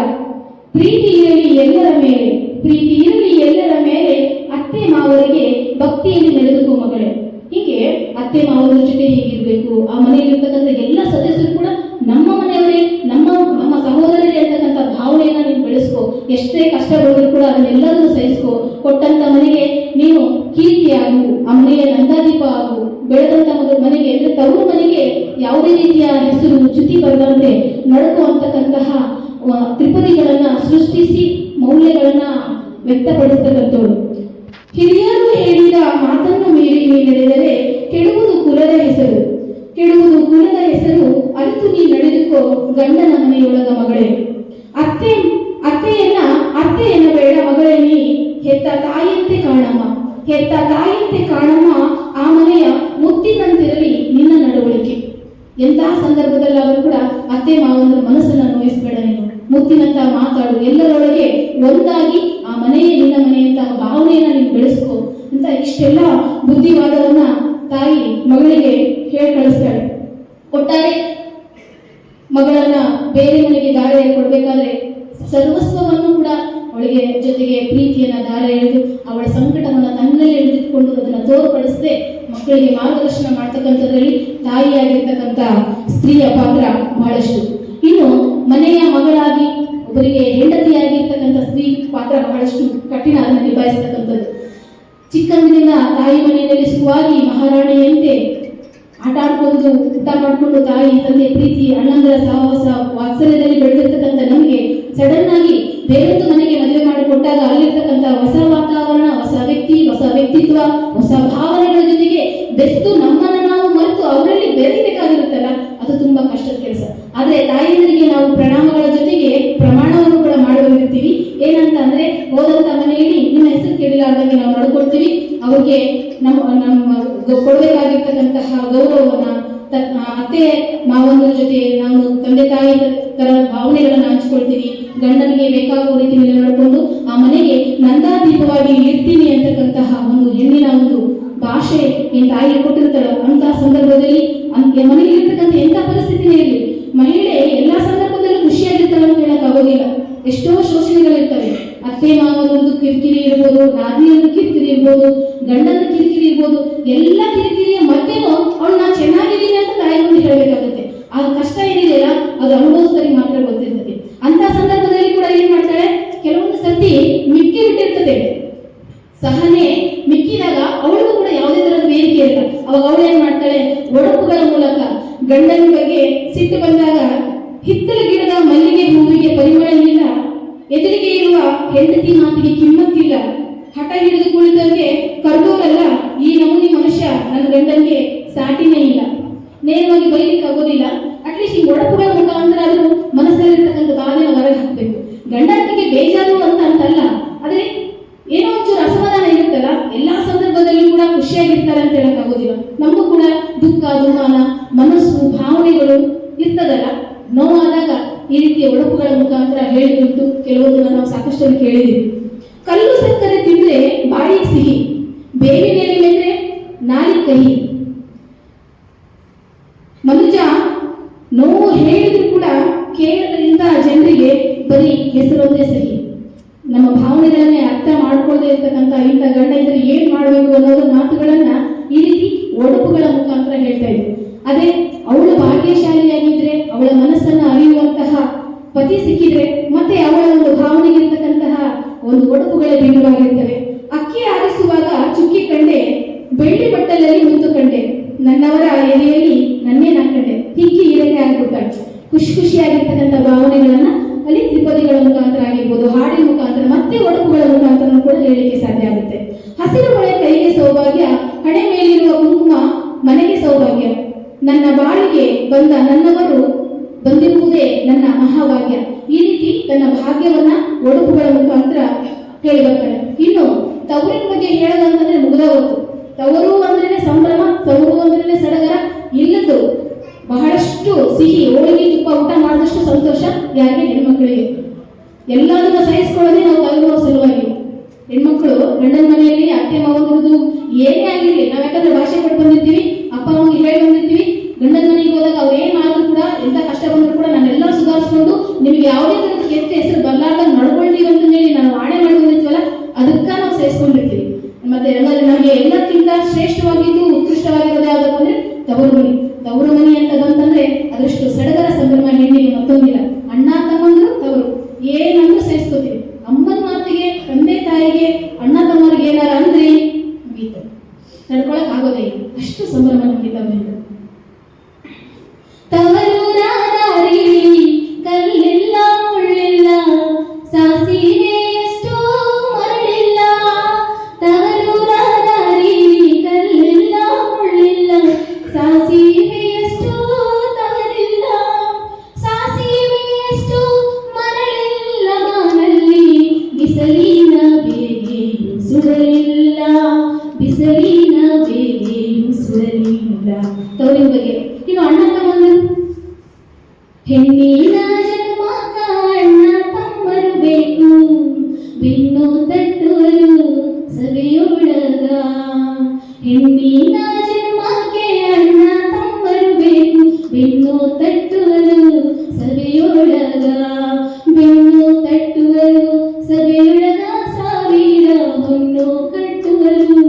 ಪ್ರೀತಿ ಇರಲಿ ಎಲ್ಲರ ಮೇಲೆ, ಪ್ರೀತಿ ಇರಲಿ ಎಲ್ಲರ ಮೇಲೆ, ಅತ್ತೆ ಮಾವರಿಗೆ ಭಕ್ತಿಯಲ್ಲಿ ನಡೆದುಕೋ ಮಗಳೇ. ಹೀಗೆ ಅತ್ತೆ ಮಾವರ ಜೊತೆ ಹೇಗಿರ್ಬೇಕು, ಆ ಮನೆಯಲ್ಲಿರ್ತಕ್ಕಂಥ ಎಲ್ಲ ಸದಸ್ಯರು ಕೂಡ ನಮ್ಮ ಮನೆಯವರೇ, ನಮ್ಮ ಸಹೋದರರೇ ಅಂತಕ್ಕಂಥ ಭಾವನೆಯನ್ನ ನೀನು ಬೆಳೆಸ್ಕೋ. ಎಷ್ಟೇ ಕಷ್ಟ ಬಂದರೂ ಕೂಡ ಅದನ್ನೆಲ್ಲರೂ ಸಹಿಸ್ಕೋ. ಕೊಟ್ಟಂತ ಮನೆಗೆ ನೀನು ಕೀರ್ತಿಯಾಗು, ಆ ಮನೆಯ ನಂದಾದೀಪ ಆಗು. ಬೆಳೆದಂತ ಮನೆಗೆ ಅಂದ್ರೆ ತವರು ಮನೆಗೆ ಯಾವುದೇ ರೀತಿಯ ಹೆಸರು ಚ್ಯುತಿ ಬರದಂತೆ ನಡ್ಕೋ ಅಂತಕ್ಕಂತಹ ತ್ರಿಪದಿಗಳನ್ನ ಸೃಷ್ಟಿಸಿ ಮೌಲ್ಯಗಳನ್ನ ವ್ಯಕ್ತಪಡಿಸ್ತಕ್ಕಂಥವ್ರು. ಹಿರಿಯರು ಹೇಳಿದ ಮಾತನ್ನು ಮೀರಿ ನೀ ನಡೆದರೆ ಕೆಡುವುದು ಕುಲದ ಹೆಸರು, ಕೆಡುವುದು ಕುಲದ ಹೆಸರು, ಅರಿತು ನೀ ನಡೆದುಕೋ ಗಂಡನ ಮನೆಯೊಳಗ ಮಗಳೇ. ಅತ್ತೆಯನ್ನ ಬೇಡ ಮಗಳೇ, ನೀ ಹೆತ್ತ ತಾಯಿಯಂತೆ ಕಾಣಮ್ಮ, ಹೆತ್ತ ತಾಯಿಯಂತೆ ಕಾಣಮ್ಮ, ಆ ಮನೆಯ ಮುತ್ತಿನಂತಿರಲಿ ನಿನ್ನ ನಡವಳಿಕೆ. ಎಂತಹ ಸಂದರ್ಭದಲ್ಲಾದರೂ ಕೂಡ ಅತ್ತೆ ಮಾವನ ಮನಸ್ಸನ್ನ ನೋಯಿಸಬೇಡ. ನೀನು ಮುತ್ತಿನಂತ ಮಾತಾಡು, ಎಲ್ಲರೊಳಗೆ ಒಂದಾಗಿ ಆ ಮನೆಯೇ ನಿನ್ನ ಮನೆಯಂತಹ ಭಾವನೆಯನ್ನ ನೀನು ಬೆಳೆಸ್ಕೋ ಅಂತ ಇಷ್ಟೆಲ್ಲ ಬುದ್ಧಿವಾದವನ್ನ ತಾಯಿ ಮಗಳಿಗೆ ಹೇಳಿ ಕಳಿಸ್ತಾಳೆ. ಒಟ್ಟಾರೆ ಮಗಳನ್ನ ಬೇರೆ ಮನೆಗೆ ದಾರಿ ಕೊಡ್ಬೇಕಾದ್ರೆ ಸರ್ವಸ್ವವನ್ನು ಕೂಡ ಅವಳಿಗೆ ಜೊತೆಗೆ ಪ್ರೀತಿಯನ್ನ ದಾರ ಎಳೆದು ಅವಳ ಸಂಕಟವನ್ನ ತನ್ನಲ್ಲೇ ಎಳೆದಿಟ್ಕೊಂಡು ಅದನ್ನ ತೋರ್ಪಡಿಸದೆ ಮಕ್ಕಳಿಗೆ ಮಾರ್ಗದರ್ಶನ ಮಾಡ್ತಕ್ಕಂಥದ್ರಲ್ಲಿ ತಾಯಿಯಾಗಿರ್ತಕ್ಕಂಥ ಸ್ತ್ರೀಯ ಪಾತ್ರ ಬಹಳಷ್ಟು. ಇನ್ನು ಮನೆಯ ಮಗಳಾಗಿ ಒಬ್ಬರಿಗೆ ಹೆಂಡತಿಯಾಗಿರ್ತಕ್ಕಂಥ ಸ್ತ್ರೀ ಪಾತ್ರ ಬಹಳಷ್ಟು ಕಠಿಣ, ಅದನ್ನು ನಿಭಾಯಿಸ್ತಕ್ಕಂಥದ್ದು. ಚಿಕ್ಕಂದಿನಿಂದ ತಾಯಿ ಮನೆಯಲ್ಲಿ ಸುಖವಾಗಿ ಮಹಾರಾಣಿಯಂತೆ ಆಟ ಆಡ್ಕೊಂಡು ಊಟ ಮಾಡ್ಕೊಂಡು ತಾಯಿ ತಂದೆ ಪ್ರೀತಿ ಅಣ್ಣಂದರ ಸಹವಾಸ ವಾತ್ಸಲ್ಯದಲ್ಲಿ ಬೆಳೆದಿರ್ತಕ್ಕಂಥ ನಮಗೆ ಸಡನ್ ಆಗಿ ಬೇರೊಂದು ಮನೆಗೆ ಮದುವೆ ಮಾಡಿಕೊಟ್ಟಾಗ ಅಲ್ಲಿರ್ತಕ್ಕಂಥ ಹೊಸ ವಾತಾವರಣ, ಹೊಸ ವ್ಯಕ್ತಿ, ಹೊಸ ವ್ಯಕ್ತಿತ್ವ, ಹೊಸ ಭಾವನೆಗಳ ಜೊತೆಗೆ ಬೆಸ್ತು ನಮ್ಮನ್ನು ನಾವು ಮರೆತು ಅವರಲ್ಲಿ ಬೆರೆಯಬೇಕಾಗಿರುತ್ತಲ್ಲ, ಅದು ತುಂಬಾ ಕಷ್ಟದ ಕೆಲಸ. ಆದ್ರೆ ತಾಯಿಯರಿಗೆ ನಾವು ಪ್ರಣಾಮಗಳ ಜೊತೆಗೆ ಪ್ರಮಾಣವನ್ನು ಕೂಡ ಮಾಡುವಂತಿರ್ತೀವಿ. ಏನಂತ ಅಂದ್ರೆ ಹೋದಂತ ಮನೆಯಲ್ಲಿ ನಿಮ್ಮ ಹೆಸರು ಕೇಳಿಲಾರ್ದಂಗೆ ನಾವು ನಡ್ಕೊಳ್ತೀವಿ. ಅವ್ರಿಗೆ ನಮ್ಮ ಕೊಡಬೇಕಾಗಿರ್ತಕ್ಕಂತಹ ಗೌರವವನ್ನ ಅತ್ತೆ ಮಾವನ ಜೊತೆ ನಾವು ತಂದೆ ತಾಯಿ ತರ ಭಾವನೆಗಳನ್ನ ಹಂಚ್ಕೊಳ್ತೀವಿ. ಗಂಡನಿಗೆ ಬೇಕಾಗುವ ರೀತಿಯಲ್ಲಿ ನಡ್ಕೊಂಡು ಆ ಮನೆಗೆ ನಂದಾದೀಪವಾಗಿ ಇರ್ತೀನಿ ಅಂತಕ್ಕಂತಹ ಒಂದು ಹೆಣ್ಣಿನ ಒಂದು ಭಾಷೆ ಏನ್ ತಾಯಿ ಕೊಟ್ಟಿರ್ತಾಳ ಅಂತಹ ಸಂದರ್ಭದಲ್ಲಿ ಮನೆಯಲ್ಲಿ ಇರ್ತಕ್ಕಂಥ ಎಂಥ ಪರಿಸ್ಥಿತಿನೇ ಇರಲಿ, ಮಹಿಳೆ ಎಲ್ಲಾ ಸಂದರ್ಭದಲ್ಲೂ ಖುಷಿಯಾಗಿರ್ತಾಳೆ ಅಂತ ಹೇಳಕ್ ಆಗೋದಿಲ್ಲ. ಎಷ್ಟೋ ಶೋಷಣೆಗಳಿರ್ತವೆ. ಅತ್ತೆ ಮಾವನದ್ದು ಕಿರಿಕಿರಿ ಇರ್ಬೋದು, ನಾದಿನದ್ದು ಕಿರಿಕಿರಿ ಇರ್ಬೋದು, ಗಂಡನ ಕಿರಿಕಿರಿ ಇರ್ಬೋದು. ಎಲ್ಲ ಕಿರಿಕಿರಿಯ ಮಧ್ಯೆನೂ ಅವಳು ನಾನು ಚೆನ್ನಾಗಿದ್ದೀನಿ ಅಂತ ತಾಯಿ ಮುಂದೆ ಹೇಳಬೇಕಾಗುತ್ತೆ. ಆ ಕಷ್ಟ ಏನಿದೆಯಲ್ಲ ಅದು ಅನುಭವಿಸಿದವರಿಗೆ ಮಾತ್ರ ಗೊತ್ತಿರ್ತದೆ. ಅಂತ ಸಂದರ್ಭದಲ್ಲಿ ಕೂಡ ಏನ್ ಮಾಡ್ತಾಳೆ, ಕೆಲವೊಂದು ಸತಿ ಮಿಕ್ಕಿ ಬಿಟ್ಟಿರ್ತದೆ, ಸಹನೆ ಮಿಕ್ಕಿದಾಗ ಅವಳಿಗೂ ಕೂಡ ಯಾವುದೇ ತರದ ವೇದಿಕೆ ಇಲ್ಲ. ಅವಾಗ ಅವಳು ಏನ್ ಮಾಡ್ತಾಳೆ, ಒಡಪುಗಳ ಮೂಲಕ ಗಂಡನ ಬಗ್ಗೆ ಸಿಟ್ಟು ಬಂದಾಗ ಹಿತ್ತಲ ಗಿಡದ ಮಲ್ಲಿಗೆ ಹೂವಿಗೆ ಪರಿಮಳ ಇಲ್ಲ, ಎದುರಿಗೆ ಇರುವ ಹೆಂಡತಿ ಮಾತಿಗೆ ಕಿಮ್ಮತ್ತಿಲ್ಲ, ಹಠ ಹಿಡಿದು ಕುಳಿತಂಗೆ ಕರ್ಗೋರಲ್ಲ, ಈ ನಮೂನಿ ಮನುಷ್ಯ ನನ್ನ ಗಂಡನಿಗೆ ಸಾಟಿನೇ ಇಲ್ಲ, ನೇರವಾಗಿ ಬೈಲಿಕ್ಕೆ ಆಗೋದಿಲ್ಲ. ಅಟ್ಲೀಸ್ಟ್ ಈ ಒಡಪುಗಳ ಮುಖಾಂತರ ಆದ್ರೂ ಮನಸ್ಸಲ್ಲಿರ್ತಕ್ಕಂಥ ಭಾವನೆ ಹೊರಗೆ ಹಾಕ್ಬೇಕು. ಗಂಡನಿಗೆ ಬೇಜಾರು ಅಂತಲ್ಲ, ಆದ್ರೆ ಏನೋ ಒಂಚೂರು ಅಸಮಾಧಾನ ಇರುತ್ತಲ್ಲ, ಎಲ್ಲಾ ಸಂದರ್ಭದಲ್ಲೂ ಕೂಡ ಖುಷಿಯಾಗಿರ್ತಾರೆ ಅಂತ ಹೇಳಕ್ ಆಗೋದಿಲ್ಲ. ನಮಗೂ ಕೂಡ ದುಃಖ, ದುಮ್ಮಾನ, ಮನಸ್ಸು, ಭಾವನೆಗಳು ಇರ್ತದಲ್ಲ. ನೋವಾದಾಗ ಈ ರೀತಿಯ ಒಡಪುಗಳ ಮುಖಾಂತರ ಹೇಳಿದುಂಟು. ಕೆಲವೊಂದು ನಾವು ಸಾಕಷ್ಟು ಕೇಳಿದ್ದೀವಿ. ಕಲ್ಲು ಸಕ್ಕರೆ ತಿಂದ್ರೆ ಬಾಯಿಗೆ ಸಿಹಿ, ಬೇವಿನ ಎಲೆ ಮೇಲೆ ನಾಲಿಗೆ ಕಹಿ. ಮನುಜ ನೋವು ಹೇಳಿದ್ರು ಕೂಡ ಕೇರಳದಿಂದ ಜನರಿಗೆ ಬರೀ ಹೆಸರೊಂದೇ ಸಹಿ. ನಮ್ಮ ಭಾವನೆಗಳನ್ನೇ ಅರ್ಥ ಮಾಡ್ಕೊಳ್ಳದೆ ಇರ್ತಕ್ಕಂಥ ಇಂಥ ಗಂಡ ಇದ್ರೆ ಏನ್ ಮಾಡಬೇಕು ಅನ್ನೋದು ಮಾತುಗಳನ್ನ ಈ ರೀತಿ ಒಡಪುಗಳ ಮುಖಾಂತರ ಹೇಳ್ತಾ ಇದ್ರು. ಅದೇ ಅವಳು ಭಾಗ್ಯಶಾಲಿಯಾಗಿದ್ರೆ, ಅವಳ ಮನಸ್ಸನ್ನ ಅರಿಯುವಂತಹ ಪತಿ ಸಿಕ್ಕಿದ್ರೆ, ಮತ್ತೆ ಅವಳ ಒಂದು ಭಾವನೆಗೆ ಇರ್ತಕ್ಕಂತಹ ಒಂದು ಒಡಪುಗಳೇ ಭಿನ್ನವಾಗಿರ್ತವೆ. ಅಕ್ಕಿ ಆರಿಸುವಾಗ ಚುಕ್ಕಿ ಕಂಡೆ, ಬೆಳ್ಳಿ ಬಟ್ಟಲಲ್ಲಿ ಮುತ್ತು ಕಂಡೆ, ನನ್ನವರ ಎದೆಯಲ್ಲಿ ನನ್ನೇ ನಾಕಂಡೆ, ಹಿಕ್ಕಿ ಇರಕ್ಕೆ ಆಗ್ಬಿಡ್ತಾಳೆ. ಖುಷಿಯಾಗಿರ್ತಕ್ಕಂಥ ಭಾವನೆಗಳನ್ನ ಅಲ್ಲಿ ತ್ರಿಪದಿಗಳ ಮುಖಾಂತರ ಆಗಿರ್ಬೋದು, ಹಾಡಿನ ಮುಖಾಂತರ, ಮತ್ತೆ ಒಡಪುಗಳ ಮುಖಾಂತರ ಕೂಡ ಹೇಳಲಿಕ್ಕೆ ಸಾಧ್ಯ ಆಗುತ್ತೆ. ಹಸಿರು ಮಳೆ ಕೈಗೆ ಸೌಭಾಗ್ಯ, ಹಣೆ ಮೇಲಿರುವ ಕುಂಕುಮ ಮನೆಗೆ ಸೌಭಾಗ್ಯ, ನನ್ನ ಬಾಳಿಗೆ ಬಂದ ನನ್ನವರು ಬಂದಿರುವುದೇ ನನ್ನ ಮಹಾಭಾಗ್ಯ. ಈ ರೀತಿ ತನ್ನ ಭಾಗ್ಯವನ್ನ ಒಡಪುಗಳ ಮುಖಾಂತರ ಹೇಳಿ ಬರ್ತಾಳೆ. ಇನ್ನು ತವರಿನ ಬಗ್ಗೆ ಹೇಳೋದಂತಂದ್ರೆ ಮುಗಿದ ಹೊತ್ತು. ತವರು ಅಂದ್ರೇನೆ ಸಂಭ್ರಮ, ತವರು ಅಂದ್ರೇನೆ ಸಡಗರ. ಇಲ್ಲದ್ದು ಬಹಳಷ್ಟು ಸಿಹಿ, ಹೋಳಿಗೆ ತುಪ್ಪ ಊಟ ಮಾಡಿದಷ್ಟು ಸಂತೋಷ ಯಾರಿಗೆ? ಹೆಣ್ಮಕ್ಳಿಗೆ. ಎಲ್ಲದನ್ನ ಸಹಿಸ್ಕೊಳ್ಳೋದೇ ನಾವು ತವರು ಸಲುವಾಗಿ. ಹೆಣ್ಮಕ್ಳು ಗಂಡನ ಮನೆಯಲ್ಲಿ ಅತ್ತೆ ಮಾವನದು ಏನೇ ಆಗಿರ್ಲಿ, ನಾವ್ ಯಾಕಂದ್ರೆ ಭಾಷೆ ಕೊಟ್ಟು ಬಂದಿರ್ತೀವಿ, ಅಪ್ಪ ಅಮ್ಮಗೆ ಹೇಳಿ ಬಂದಿರ್ತೀವಿ. ಗಂಡನ ಮನೆಗೆ ಹೋದಾಗ ಅವ್ರು ಏನ್ ಆದ್ರೂ ಕೂಡ, ಎಂತ ಕಷ್ಟ ಬಂದ್ರು ಕೂಡ ನಾನೆಲ್ಲ ಸುಧಾರಿಸ್ಕೊಂಡು ನಿಮ್ಗೆ ಯಾವುದೇ ತರದ ಕೆಟ್ಟ ಹೆಸರು ಬರ್ಲಾರ್ದಾಗ ನಡ್ಕೊಳ್ತೀವಿ ಅಂತ ಹೇಳಿ ನಾವು ಆಣೆ ಮಾಡಿ ಬಂದಿರ್ತೀವಲ್ಲ, ಅದಕ್ಕ ನಾವು ಸಹಿಸ್ಕೊಂಡಿರ್ತೀವಿ. ಮತ್ತೆ ನಮಗೆ ಎಲ್ಲಕ್ಕಿಂತ ಶ್ರೇಷ್ಠವಾಗಿದ್ದು ಉತ್ಕೃಷ್ಟವಾಗಿರೋದು ಯಾವ್ದಪ್ಪ ಅಂದ್ರೆ ತವರು ಮನೆ. ತವರು ಮನೆ ಅಂತ ಬಂತಂದ್ರೆ ಅದರಷ್ಟು ಸಡಗರ ಸಂಭ್ರಮ ಹೆಣ್ಣಿಗೆ ಮತ್ತೊಂದಿಲ್ಲ. ಅಣ್ಣ ತಮ್ಮಂದ್ರು ತವರು ಏನಂದ್ರೂ ಸಹಿಸ್ಕೋತೀವಿ. ಅಮ್ಮನ ಮಾತಿಗೆ, ತಂದೆ ತಾಯಿಗೆ, ಅಣ್ಣ ತಮ್ಮರಿಗೆ ಏನಾರ ಅಂದ್ರೆ ಮುಗೀತು, ತಡ್ಕೊಳಕ್ ಆಗೋದೇ ಇಲ್ಲ. ಅಷ್ಟು ಸಂಭ್ರಮ ನಮಗೆ ತವರಿಂದ. ತವರೂರಾದಾರಿ ಕಲ್ಲಿಲ್ಲ ಮುಳ್ಳಿಲ್ಲ, ಸಾಸಿವೆ ಎಷ್ಟೋ ಮರಳಿಲ್ಲ. ತವರೂರಾದಾರಿ ಕಲ್ಲಿಲ್ಲ ಮುಳ್ಳಿಲ್ಲ, ಸಾಸಿವೆ ಎಷ್ಟೋ ತವರಿಲ್ಲ. ಸಾಸಿವೆ ಎಷ್ಟೋ ಮರಳಿಲ್ಲ ಬಾನಲ್ಲಿ, ಬಿಸಲಿನ ಬೇಗೆಯು ಸುಡಲಿಲ್ಲ, ಬಿಸಲಿನ ಬೇಗೆಯು ಸುಡಲಿಲ್ಲ. ತವರಿನ ಬಗ್ಗೆ. ಇನ್ನು ಅಣ್ಣ ತಮ್ಮಂದರು, ಹೆಣ್ಣಿನ ಜನ್ಮಕ್ಕ ಅಣ್ಣ ತಮ್ಮರು ಬೇಕು, ಬೆನ್ನು ತಟ್ಟುವರು ಸಭೆಯೊಳಗ. ಹೆಣ್ಣಿನ ಜನ್ಮಕ್ಕೆ ಅಣ್ಣ ತಮ್ಮರು ಬೇಕು, ಬೆನ್ನು ತಟ್ಟುವರು ಸಭೆಯೊಳಗ. ಬೆನ್ನು ತಟ್ಟುವರು ಸಭೆಯೊಳಗ, ಸಾವಿರ ಹೊನ್ನು ಕಟ್ಟುವರು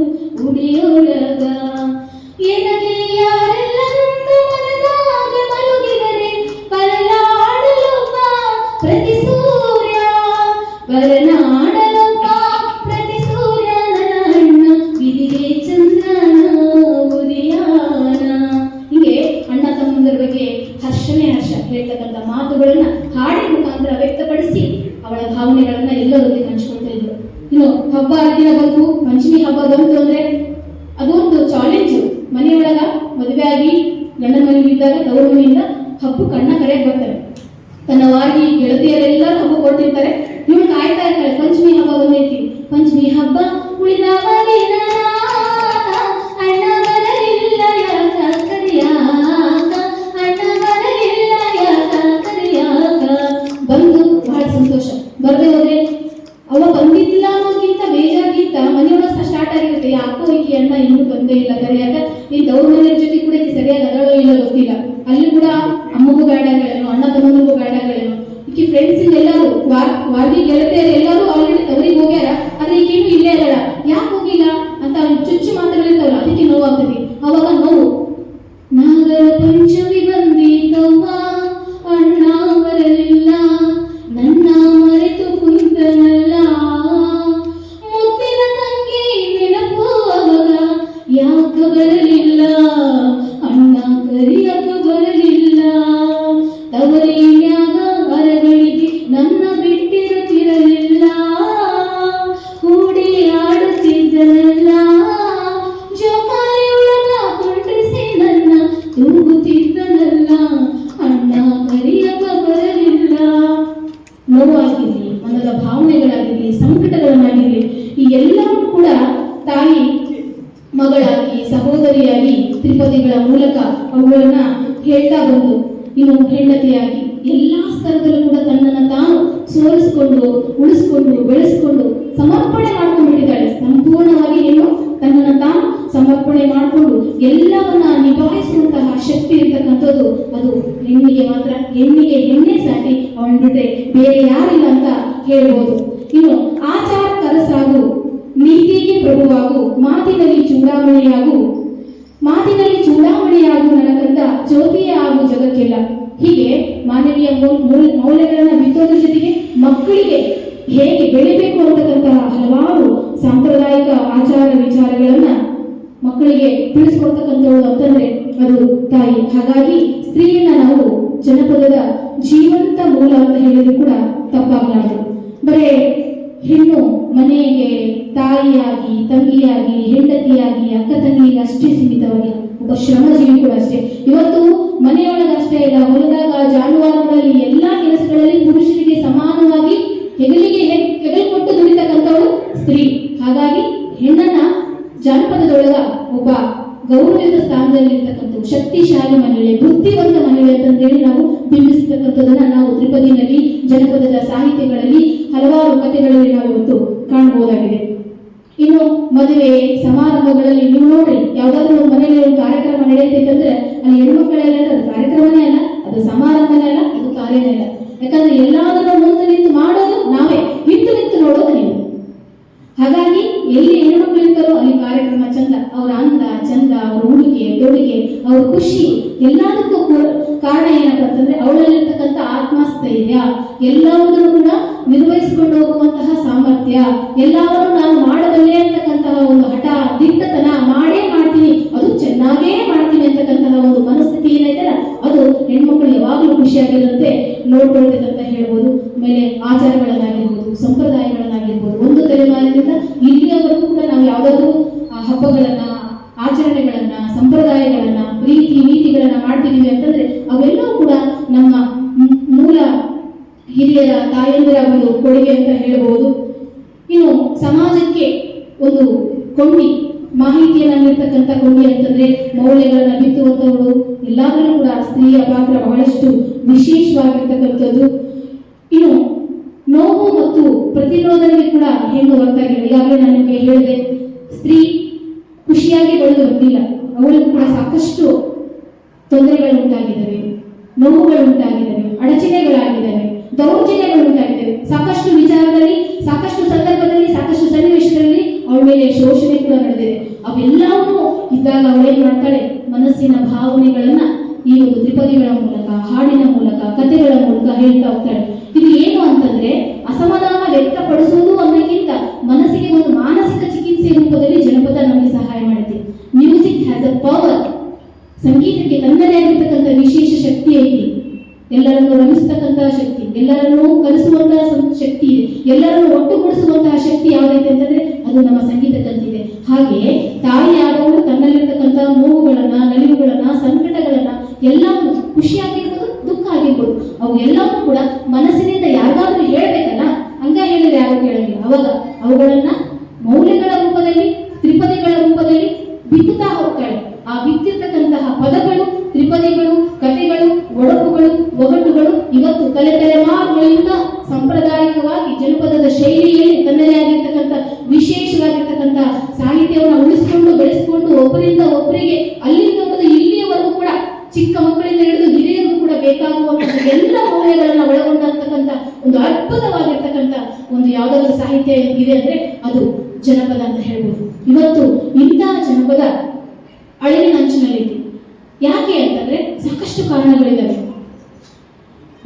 ಉಡಿಯೊಳಗ. ಏನಗೆ ಯಾರೆಲ್ಲ ನೊಂದು ಮನದಾಗ ಮಲಗಿದರೆ, ಪರನಾಡಲೊಬ್ಬ ಪ್ರತಿ ಸೂರ್ಯ, ಪರನಾಡಲೊಬ್ಬ ಪ್ರತಿ ಸೂರ್ಯ. ನನ್ನ ಅಣ್ಣ ಬಿದಿಗೆ ಚಂದ್ರನ ಉದಯಾನ. ಇರ್ತಕ್ಕಂಥ ಮಾತುಗಳನ್ನ ಹಾಡಿನ ಮುಖಾಂತರ ವ್ಯಕ್ತಪಡಿಸಿ ಅವಳ ಭಾವನೆಗಳನ್ನ ಎಲ್ಲರೊಂದಿಗೆ ಹಂಚ್ಕೊಳ್ತಾ ಇದ್ರು. ಇನ್ನು ಹಬ್ಬ ಹರಿದಿನ ಬಂತು, ಪಂಚಮಿ ಹಬ್ಬ ಬಂತು ಅಂದ್ರೆ ಅದೊಂದು ಚಾಲೆಂಜ್. ಮನೆಯೊಳಗ ಮದುವೆ ಆಗಿ ಗಂಡನ ಮನೆಯಲ್ಲಿದ್ದಾಗ ತವರು ಮನೆಯಿಂದ ಹಬ್ಬ ಕಣ್ಣ ಕರೆಯಕ್ಕೆ ಬರ್ತಾರೆ. ತನ್ನ ವಾರಿ ಗೆಳತಿಯರೆಲ್ಲರೂ ಹಬ್ಬ ಕೊಟ್ಟಿರ್ತಾರೆ. ಇವಳು ಕಾಯ್ತಾ ಇರ್ತಾಳೆ, ಪಂಚಮಿ ಹಬ್ಬ ಬಂದೈತಿ, ಪಂಚಮಿ ಹಬ್ಬ ಉಳಿದವರಿನ ಅಣ್ಣ ಬರಲಿಲ್ಲ ಯಾಕ ಕರಿಯಾಕ, ಅಣ್ಣ ಬರಲಿಲ್ಲ ಯಾಕ ಕರಿಯಾಕ. ಬಂದು ಬಹಳ ಸಂತೋಷ. ಬರ್ದೆ ಹೋದ್ರೆ ಅವ ಬಂದಿಲ್ಲ ಅನ್ನೋದಕ್ಕಿಂತ ಬೇಜಾರ್ಗಿಂತ ಮನೆಯೊಳಗೆ ಸ್ಟಾರ್ಟ್ ಆಗಿರುತ್ತೆ, ಯಾಕೋ ಈಕಿ ಅಣ್ಣ ಇನ್ನೂ ಬಂದೇ ಇಲ್ಲ ಕರಿಯಾಕ, ಈ ದೌರ್ ಮನೆಯ ಜೊತೆ ಕೂಡ ಈಕಿ ಸರಿಯಾಗಿ ಅದಳೋ ಇಲ್ಲ ಗೊತ್ತಿಲ್ಲ. ಅಲ್ಲಿ ಕೂಡ ಅಮ್ಮಗೂ ಬೇಡಗಳೇನೋ, ಅಣ್ಣ ತಮ್ಮನಿಗೂ ಬೇಡಗಳೇನೋ. ಈಕಿ ಫ್ರೆಂಡ್ಸ್ ಎಲ್ಲರೂ ವಾರ್ಗಿ ಗೆಳತಿಯರು ಎಲ್ಲರೂ ಆಲ್ರೆಡಿ ತವರಿಗೆ ಹೋಗ್ಯಾರ, ಆದ್ರೆ ಈಗೇನು ಇಲ್ಲೇ ಇರಲ್ಲ. ಯಾಕೆ ಹೋಗಿಲ್ಲ ಅಂತ ಚುಚ್ಚು ಮಾತುಗಳಿರ್ತಾವಲ್ಲ, ಅದಕ್ಕೆ ನೋವಾಗ್ತದೆ. ಅವಾಗ ನೋವು, ನಾಗರ ಪಂಚಮಿ ಬಂದಿತವ್ವ ಅಣ್ಣ ಬರಲಿಲ್ಲ, ನನ್ನ ಮರೆತು ಕುಂತನಲ್ಲ, ಮುತ್ತಿನ ತಂಗಿ ನೆನಪು ಅವಾಗ ಯಾಕ ಬರಲಿಲ್ಲ, ಅಣ್ಣ ಕರಿಯಕ ಬರಲಿಲ್ಲ, ತವರಿನ್ಯಾಗ ಅರಗಳಿಗೆ ನನ್ನ ಬಿಟ್ಟಿರುತ್ತಿರಲಿಲ್ಲ, ಕೂಡಿ ಆಡುತ್ತಿದ್ದನಲ್ಲ, ಜೋಕಾಲಿಯೊಳಗ ಕುಂಡ್ರಿಸಿ ನನ್ನ ತೂಗುತ್ತಿದ್ದನಲ್ಲ, ಅಣ್ಣ ಕರಿಯಕ ಬರಲಿಲ್ಲ. ನೋವಾಗಿರಲಿ, ಮನದ ಭಾವನೆಗಳಾಗಿರಲಿ, ಸಂಕಟಗಳನ್ನಾಗಿರಲಿ, ಈ ಎಲ್ಲವನ್ನೂ ಕೂಡ ತಾಯಿ ಮಗಳಾಗಿ, ಸಹೋದರಿಯಾಗಿ ತ್ರಿಪದಿಗಳ ಮೂಲಕ ಅವುಗಳನ್ನ ಹೇಳ್ತಾ ಬಂದು, ಇನ್ನು ಹೆಂಡತಿಯಾಗಿ ಎಲ್ಲಾ ಸ್ತರದಲ್ಲೂ ಕೂಡ ತನ್ನನ್ನು ತಾನು ಸೋಲಿಸ್ಕೊಂಡು, ಉಳಿಸ್ಕೊಂಡು, ಬೆಳೆಸ್ಕೊಂಡು ಸಮರ್ಪಣೆ ಮಾಡ್ಕೊಂಡ್ಬಿಟ್ಟಿದ್ದಾಳೆ. ಸಂಪೂರ್ಣವಾಗಿ ಏನು ತನ್ನನ್ನು ತಾನು ಸಮರ್ಪಣೆ ಮಾಡಿಕೊಂಡು ಎಲ್ಲವನ್ನ ನಿಭಾಯಿಸುವಂತಹ ಶಕ್ತಿ ಇರ್ತಕ್ಕಂಥದ್ದು ಅದು ಹೆಣ್ಣಿಗೆ ಮಾತ್ರ. ಹೆಣ್ಣಿಗೆ ಹೆಣ್ಣೆ ಸಾಟಿ, ಅವನ ಬಿಟ್ಟರೆ ಬೇರೆ ಯಾರಿಲ್ಲ ಅಂತ ಹೇಳ್ಬೋದು. ಇನ್ನು ಆಚಾರ ಕರಸಾಗು, ನೀತಿಗೆ ಪ್ರಭುವಾಗು, ಮಾತಿನಲ್ಲಿ ಚೂಡಾಮಣಿಯಾಗು, ಮಾತಿನಲ್ಲಿ ಚೂಡಾಮಣಿಯಾಗು, ನನಗಂತ ಜ್ಯೋತಿಯೇ ಆಗು ಜಗಕ್ಕೆಲ್ಲ. ಹೀಗೆ ಮಾನವೀಯ ಮೌಲ್ಯಗಳನ್ನ ಬಿತ್ತೋದ್ರ ಜೊತೆಗೆ ಮಕ್ಕಳಿಗೆ ಹೇಗೆ ಬೆಳಿಬೇಕು ಅಂತಕ್ಕಂತಹ ಹಲವಾರು ಸಾಂಪ್ರದಾಯಿಕ ಆಚಾರ ವಿಚಾರಗಳನ್ನ ಮಕ್ಕಳಿಗೆ ತಿಳಿಸ್ಕೊಡ್ತಕ್ಕಂಥವ್ರು ಅಂತಂದ್ರೆ ಅದು ತಾಯಿ. ಹಾಗಾಗಿ ಸ್ತ್ರೀಯನ್ನ ನಾವು ಜನಪದದ ಜೀವಂತ ಮೂಲ ಅಂತ ಹೇಳಿದ್ರು ಕೂಡ ತಪ್ಪಾಗಲಾರದು. ಬರೇ ಹೆಣ್ಣು ಮನೆಗೆ ತಾಯಿಯಾಗಿ, ತಂಗಿಯಾಗಿ, ಹೆಂಡತಿಯಾಗಿ, ಅಕ್ಕ ತಂಗಿಗೆ ಅಷ್ಟೇ ಸೀಮಿತವಾಗಿ ಒಬ್ಬ ಶ್ರಮಜೀವಿ ಕೂಡ ಅಷ್ಟೇ. ಇವತ್ತು ಮನೆಯೊಳಗಷ್ಟೇ ಇಲ್ಲ, ಹೊಲದಾಗ, ಜಾನುವಾರುಗಳಲ್ಲಿ ಎಲ್ಲಾ ಕೆಲಸಗಳಲ್ಲಿ ಪುರುಷರಿಗೆ ಸಮಾನವಾಗಿ ಹೆಗಲು ಕೊಟ್ಟು ದುಡಿತಕ್ಕಂಥವಳು ಸ್ತ್ರೀ. ಹಾಗಾಗಿ ಹೆಣ್ಣನ್ನ ಜಾನಪದದೊಳಗ ಒಬ್ಬ ಗೌರವಯುತ ಸ್ಥಾನದಲ್ಲಿರ್ತಕ್ಕಂಥ ಶಕ್ತಿಶಾಲಿ ಮಹಿಳೆ, ಬುದ್ಧಿವಂತ ಮಹಿಳೆ ಅಂತಂದೇಳಿ ನಾವು ಬಿಂಬಿಸ್ತಕ್ಕಂಥದನ್ನ ನಾವು ತ್ರಿಪದಿನಲ್ಲಿ, ಜನಪದದ ಸಾಹಿತ್ಯಗಳಲ್ಲಿ, ಹಲವಾರು ಕಥೆಗಳಲ್ಲಿ ನಾವು ಇವತ್ತು ಕಾಣಬಹುದಾಗಿದೆ. ಇನ್ನು ಮದುವೆ ಸಮಾರಂಭಗಳಲ್ಲಿ ನೀವು ನೋಡ್ರಿ, ಯಾವ್ದಾದ್ರು ಒಂದು ಮನೆಯಲ್ಲಿ ಒಂದು ಕಾರ್ಯಕ್ರಮ ನಡೆಯುತ್ತಂದ್ರೆ ಅಲ್ಲಿ ಹೆಣ್ಮಕ್ಳೆಲ್ಲ ಅದು ಕಾರ್ಯಕ್ರಮನೇ ಅಲ್ಲ, ಅದು ಸಮಾರಂಭನೇ ಅಲ್ಲ, ಅದು ಕಾರ್ಯನೇ ಅಲ್ಲ. ಯಾಕಂದ್ರೆ ಎಲ್ಲಾದ್ರೂ ಮುಂದೆ ನಿಂತು ಮಾಡೋದು ನಾವೇ, ನಿಂತು ನೋಡೋದು ನೀವು. ಹಾಗಾಗಿ ಎಲ್ಲಿ ಹೆಣ್ಮಕ್ಳು ಇರ್ತಾರೋ ಅಲ್ಲಿ ಕಾರ್ಯಕ್ರಮ ಚಂದ, ಅವರ ಅಂದ ಚಂದ, ಅವ್ರ ಉಡುಗೆ ತೊಡುಗೆ, ಅವ್ರ ಖುಷಿ, ಎಲ್ಲದಕ್ಕೂ ಕಾರಣ ಏನಪ್ಪ ಅಂತಂದ್ರೆ ಅವಳಲ್ಲಿರ್ತಕ್ಕಂಥ ಆತ್ಮಸ್ಥೈರ್ಯ, ಎಲ್ಲವನ್ನೂ ಕೂಡ ನಿರ್ವಹಿಸಿಕೊಂಡು ಹೋಗುವಂತಹ ಸಾಮರ್ಥ್ಯ, ಎಲ್ಲವನ್ನೂ ನಾನು ಮಾಡಬಲ್ಲೆ ಅಂತಕ್ಕಂತಹ ಒಂದು ಹಠ, ದಿಟ್ಟತನ, ಮಾಡೇ ಮಾಡ್ತೀನಿ, ಅದು ಚೆನ್ನಾಗೇ ಮಾಡ್ತೀನಿ ಅಂತಕ್ಕಂತಹ ಒಂದು ಮನಸ್ಥಿತಿ ಏನೈತಲ್ಲ, ಅದು ಹೆಣ್ಮಕ್ಳು ಯಾವಾಗಲೂ ಖುಷಿಯಾಗಿರುತ್ತೆ ನೋಡ್ಕೊಳ್ತದೆ ಅಂತ ಹೇಳ್ಬೋದು. ಆಮೇಲೆ ಆಚಾರಗಳನ್ನಾಗಿರ್ಬೋದು, ಸಂಪ್ರದಾಯಗಳನ್ನಾಗಿರ್ಬೋದು, ಒಂದು ತಲೆಮಾರಿನಿಂದ ಇಲ್ಲಿಯವರೆಗೂ ಕೂಡ ನಾವು ಯಾವುದಾದ್ರೂ ಹಬ್ಬಗಳನ್ನ, ಆಚರಣೆಗಳನ್ನ, ಸಂಪ್ರದಾಯಗಳನ್ನ, ರೀತಿ ನೀತಿಗಳನ್ನ ಮಾಡ್ತಿದೀವಿ ಅಂತಂದ್ರೆ ಅವೆಲ್ಲವೂ ಕೂಡ ನಮ್ಮ ಮೂಲ ಹಿರಿಯರ, ತಾಯಂದಿರ ಕೊಡುಗೆ ಅಂತ ಹೇಳ್ಬೋದು. ಇನ್ನು ಸಮಾಜಕ್ಕೆ ಒಂದು ಕೊಂಡಿ, ಮಾಹಿತಿಯನ್ನಿರ್ತಕ್ಕಂಥ ಕೊಂಡಿ ಅಂತಂದ್ರೆ ಮೌಲ್ಯಗಳನ್ನ ಬಿತ್ತುವಂತವಳು. ಎಲ್ಲಾದ್ರೂ ಕೂಡ ಸ್ತ್ರೀಯ ಪಾತ್ರ ಬಹಳಷ್ಟು ವಿಶೇಷವಾಗಿರ್ತಕ್ಕಂಥದ್ದು. ಇನ್ನು ನೋವು ಮತ್ತು ಪ್ರತಿರೋಧನೆಗೆ ಕೂಡ ಹೆಣ್ಣು ಹೊರತಾಗಿಲ್ಲ. ಈಗಾಗಲೇ ನಾನು ನಿಮಗೆ ಹೇಳಿದೆ, ಸ್ತ್ರೀ ಖುಷಿಯಾಗಿ ಬೆಳೆದು ಬಂದಿಲ್ಲ, ಅವಳಿಗೂ ಕೂಡ ಸಾಕಷ್ಟು ತೊಂದರೆಗಳು ಉಂಟಾಗಿದ್ದಾವೆ, ನೋವುಗಳು ಉಂಟಾಗಿದ್ದಾವೆ, ಅಡಚಣೆಗಳಾಗಿದ್ದಾವೆ, ದೌರ್ಜನ್ಯಗಳು ಉಂಟಾಗಿದ್ದಾವೆ. ಸಾಕಷ್ಟು ವಿಚಾರದಲ್ಲಿ, ಸಾಕಷ್ಟು ಸಂದರ್ಭದಲ್ಲಿ, ಸಾಕಷ್ಟು ಸನ್ನಿವೇಶಗಳಲ್ಲಿ ಅವಳ ಮೇಲೆ ಶೋಷಣೆ ಕೂಡ ನಡೆದಿದೆ. ಅವೆಲ್ಲವೂ ಇದ್ದಾಗ ಅವಳೇನ್ ಮಾಡ್ತಾಳೆ, ಮನಸ್ಸಿನ ಭಾವನೆಗಳನ್ನ ಈ ಒಂದು ತ್ರಿಪದಿಗಳ ಮೂಲಕ, ಹಾಡಿನ ಮೂಲಕ, ಕಥೆಗಳ ಮೂಲಕ ಹೇಳ್ತಾ ಹೋಗ್ತಾಳೆ. ಇದು ಏನು ಅಂತಂದ್ರೆ ಅಸಮಾಧಾನ ವ್ಯಕ್ತಪಡಿಸುವುದು ಅನ್ನೋಕ್ಕಿಂತ ಮನಸ್ಸಿಗೆ ಒಂದು ಮಾನಸಿಕ ಚಿಕಿತ್ಸೆ ರೂಪದಲ್ಲಿ ಜನಪದ ನಮಗೆ ಸಹಾಯ ಮಾಡುತ್ತೆ. Music has a power. ಸಂಗೀತಕ್ಕೆ ತನ್ನದೇ ಆಗಿರ್ತಕ್ಕಂಥ ವಿಶೇಷ ಶಕ್ತಿ ಐತಿ. ಎಲ್ಲರನ್ನು ರಮಿಸ್ತಕ್ಕಂತಹ ಶಕ್ತಿ, ಎಲ್ಲರನ್ನೂ ಕಲಿಸುವಂತಹ ಶಕ್ತಿ ಇದೆ, ಎಲ್ಲರನ್ನು ಒಟ್ಟುಗೂಡಿಸುವಂತಹ ಶಕ್ತಿ ಯಾವುದೈತೆ ಅಂತಂದ್ರೆ ಅದು ನಮ್ಮ ಸಂಗೀತಕ್ಕಂತಿದೆ. ಹಾಗೆಯೇ ತಾಯಿಯಾದವಳು ತನ್ನಲ್ಲಿರ್ತಕ್ಕಂತಹ ನೋವುಗಳನ್ನ, ನಲಿವುಗಳನ್ನ, ಸಂಕಟಗಳನ್ನ ಎಲ್ಲವನ್ನು, ಖುಷಿ ಆಗಿರ್ಬೋದು, ದುಃಖ ಆಗಿರ್ಬೋದು, ಅವು ಎಲ್ಲವನ್ನೂ ಕೂಡ ಮನಸ್ಸಿನಿಂದ ಯಾರಿಗಾದ್ರೂ ಹೇಳ್ಬೇಕಲ್ಲ, ಹಂಗ ಹೇಳಿದ್ರೆ ಯಾರು ಕೇಳಂಗಿಲ್ಲ. ಅವಾಗ ಅವುಗಳನ್ನ ಮೌಲ್ಯಗಳ ರೂಪದಲ್ಲಿ, ತ್ರಿಪದಿಗಳ ರೂಪದಲ್ಲಿ ಬಿತ್ತುತ್ತಾ ಹೋಗ್ತಾಳೆ. ಆ ಬಿತ್ತಿರ್ತಕ್ಕಂತಹ ಪದಗಳು, ತ್ರಿಪದಿಗಳು, ಕಥೆಗಳು, ಒಡಪುಗಳು, ಒಗಟುಗಳು ಇವತ್ತು ತಲೆಮಾರುಗಳಿಂದ ಸಾಂಪ್ರದಾಯಿಕವಾಗಿ ಜನಪದದ ಶೈಲಿಯಲ್ಲಿ ತನ್ನದೇ ಆಗಿರ್ತಕ್ಕಂಥ ವಿಶೇಷವಾಗಿರ್ತಕ್ಕಂಥ ಸಾಹಿತ್ಯವನ್ನು ಉಳಿಸಿಕೊಂಡು ಬೆಳೆಸಿಕೊಂಡು ಒಬ್ಬರಿಂದ ಒಬ್ಬರಿಗೆ ಅಲ್ಲಿಂದ ಇಲ್ಲಿಯವರೆಗೂ ಕೂಡ ಚಿಕ್ಕ ಮಕ್ಕಳಿಂದ ಹಿಡಿದು ಹಿರಿಯರಿಗೂ ಕೂಡ ಬೇಕಾಗುವಂತಹ ಎಲ್ಲ ಮೌಲ್ಯಗಳನ್ನು ಒಳಗೊಂಡಂತಕ್ಕಂಥ ಒಂದು ಅದ್ಭುತವಾಗಿರ್ತಕ್ಕಂಥ ಒಂದು ಯಾವುದಾದ್ರೂ ಸಾಹಿತ್ಯ ಇದೆ ಅಂದ್ರೆ ಅದು ಜನಪದ ಅಂತ ಹೇಳ್ಬೋದು. ಇವತ್ತು ಇಂತಹ ಜನಪದ ಅಳಿವಿನ ಅಂಚಿನಲ್ಲಿದೆ. ಯಾಕೆ ಅಂತಂದ್ರೆ ಸಾಕಷ್ಟು ಕಾರಣಗಳಿದ್ದಾವೆ.